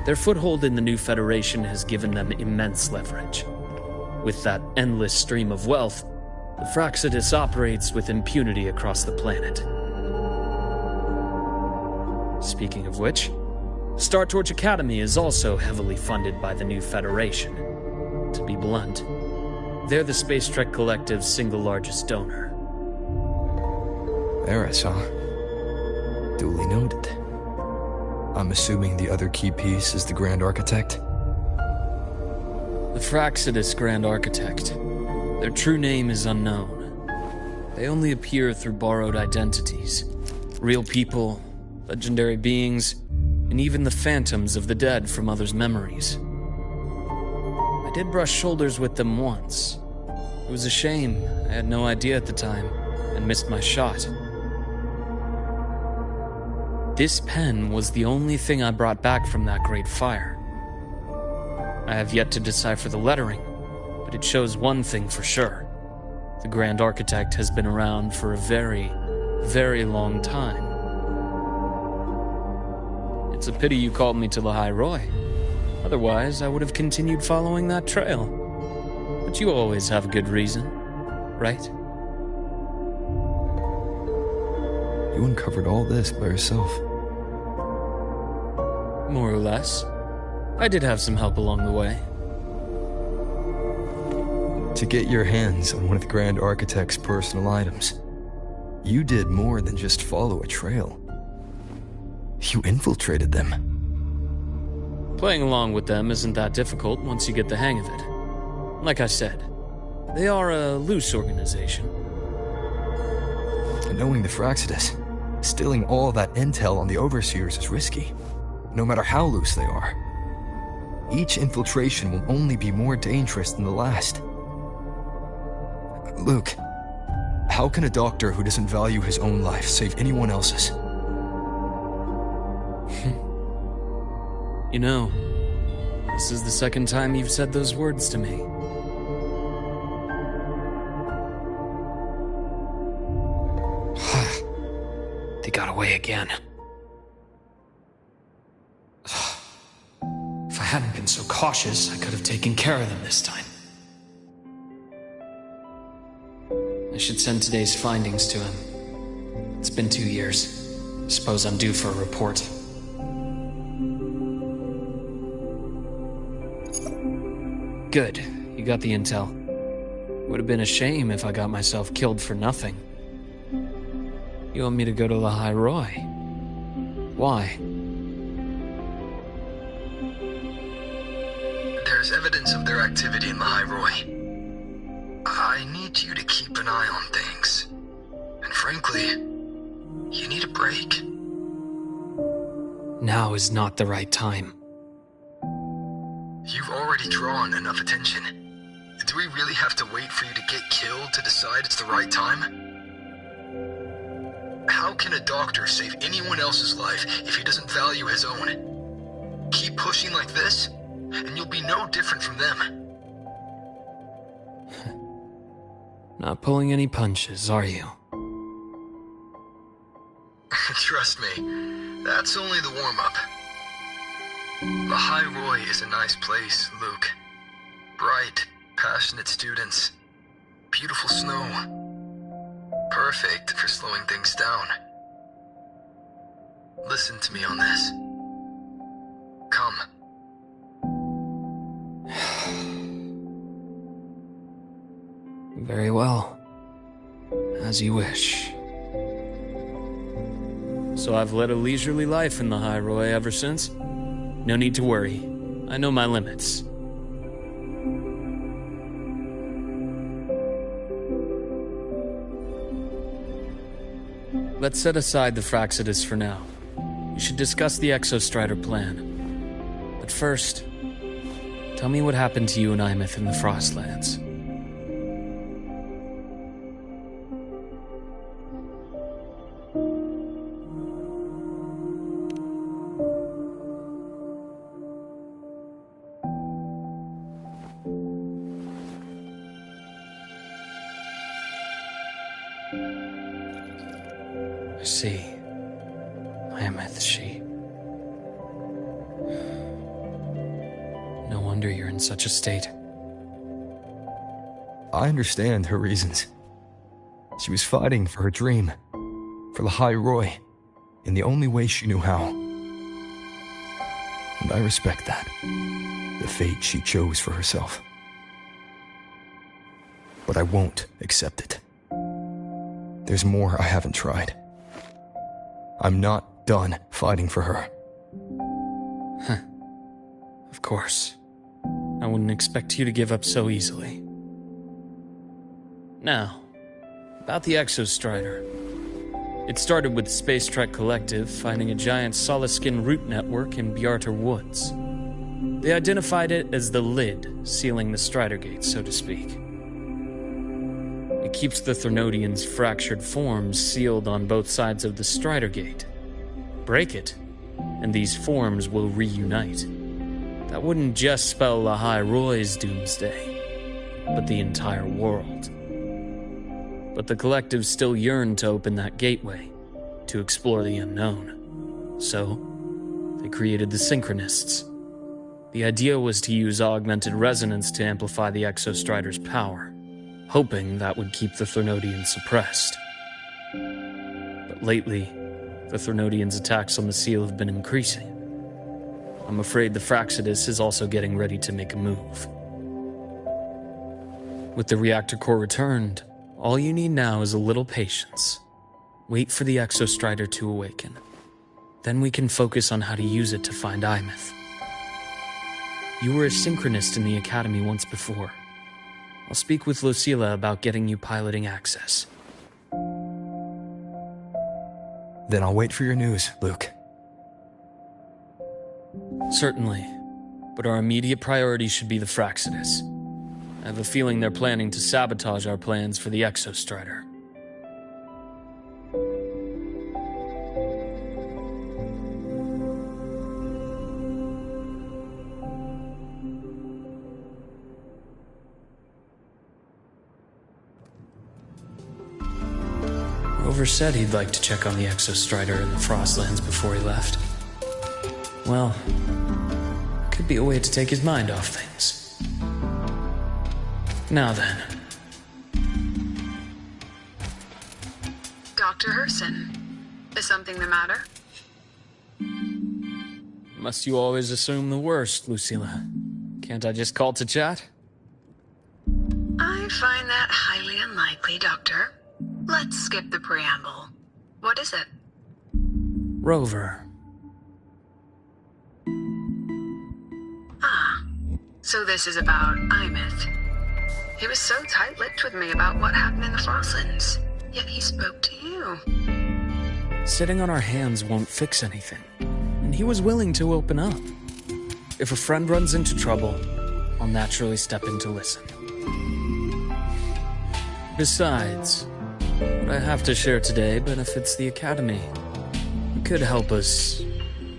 Their foothold in the new Federation has given them immense leverage. With that endless stream of wealth, the Fraxidus operates with impunity across the planet. Speaking of which, Star Torch Academy is also heavily funded by the new Federation. To be blunt, they're the Space Trek Collective's single largest donor. Eris, huh? Duly noted. I'm assuming the other key piece is the Grand Architect? The Fraxidus Grand Architect. Their true name is unknown. They only appear through borrowed identities. Real people, legendary beings, and even the phantoms of the dead from others' memories. I did brush shoulders with them once. It was a shame. I had no idea at the time, and missed my shot. This pen was the only thing I brought back from that great fire. I have yet to decipher the lettering, but it shows one thing for sure. The Grand Architect has been around for a very, very long time. It's a pity you called me to the High Roy. Otherwise, I would have continued following that trail. But you always have a good reason, right? You uncovered all this by yourself. More or less. I did have some help along the way. To get your hands on one of the Grand Architect's personal items, you did more than just follow a trail. You infiltrated them. Playing along with them isn't that difficult once you get the hang of it. Like I said, they are a loose organization. And knowing the Fraxidus, stealing all that intel on the Overseers is risky, no matter how loose they are. Each infiltration will only be more dangerous than the last. Luke, how can a doctor who doesn't value his own life save anyone else's? You know, this is the second time you've said those words to me. They got away again. If I hadn't been so cautious, I could have taken care of them this time. I should send today's findings to him. It's been 2 years. Suppose I'm due for a report. Good, you got the intel. Would have been a shame if I got myself killed for nothing. You want me to go to the High Roy? Why? There's evidence of their activity in the High Roy. I need you to keep an eye on things. And frankly, you need a break. Now is not the right time. You've already drawn enough attention. Do we really have to wait for you to get killed to decide it's the right time? How can a doctor save anyone else's life if he doesn't value his own? Keep pushing like this, and you'll be no different from them. Not pulling any punches, are you? Trust me, that's only the warm-up. The High Roy is a nice place, Luke. Bright, passionate students. Beautiful snow. Perfect for slowing things down. Listen to me on this. Come. Very well. As you wish. So I've led a leisurely life in the High Roy ever since? No need to worry. I know my limits. Let's set aside the Fraxidus for now. We should discuss the Exostrider plan. But first, tell me what happened to you and Imeth in the Frostlands. I see. Imeth, she... No wonder you're in such a state. I understand her reasons. She was fighting for her dream, for the High Roy, in the only way she knew how. and I respect that. The fate she chose for herself. But I won't accept it. There's more I haven't tried. I'm not done fighting for her. Of course. I wouldn't expect you to give up so easily. Now, about the Exostrider. It started with the Space Trek Collective finding a giant solid-skin root network in Bjarter Woods. They identified it as the lid, sealing the Strider Gate, so to speak. It keeps the Threnodians' fractured forms sealed on both sides of the Strider Gate. Break it, and these forms will reunite. That wouldn't just spell Lahai Roy's doomsday, but the entire world. But the Collective still yearned to open that gateway, to explore the unknown. So, they created the Synchronists. The idea was to use augmented resonance to amplify the Exostrider's power, hoping that would keep the Threnodians suppressed. But lately, the Threnodians' attacks on the seal have been increasing. I'm afraid the Fraxidus is also getting ready to make a move. With the reactor core returned, all you need now is a little patience. Wait for the Exostrider to awaken. Then we can focus on how to use it to find Imeth. You were a synchronist in the Academy once before. I'll speak with Lucilla about getting you piloting access. Then I'll wait for your news, Luke. Certainly, but our immediate priority should be the Fraxidus. I have a feeling they're planning to sabotage our plans for the Exostrider. Rover said he'd like to check on the Exostrider in the Frostlands before he left. Well, could be a way to take his mind off things. Now then. Dr. Herson, is something the matter? Must you always assume the worst, Lucilla? Can't I just call to chat? I find that highly unlikely, Doctor. Let's skip the preamble. What is it? Rover. Ah, so this is about Imeth. He was so tight-lipped with me about what happened in the Frostlands, yet he spoke to you. Sitting on our hands won't fix anything, and he was willing to open up. If a friend runs into trouble, I'll naturally step in to listen. Besides, what I have to share today benefits the Academy. It could help us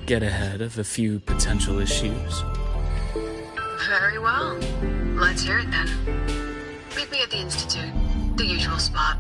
get ahead of a few potential issues. Very well. Let's hear it then. Meet me at the Institute, the usual spot.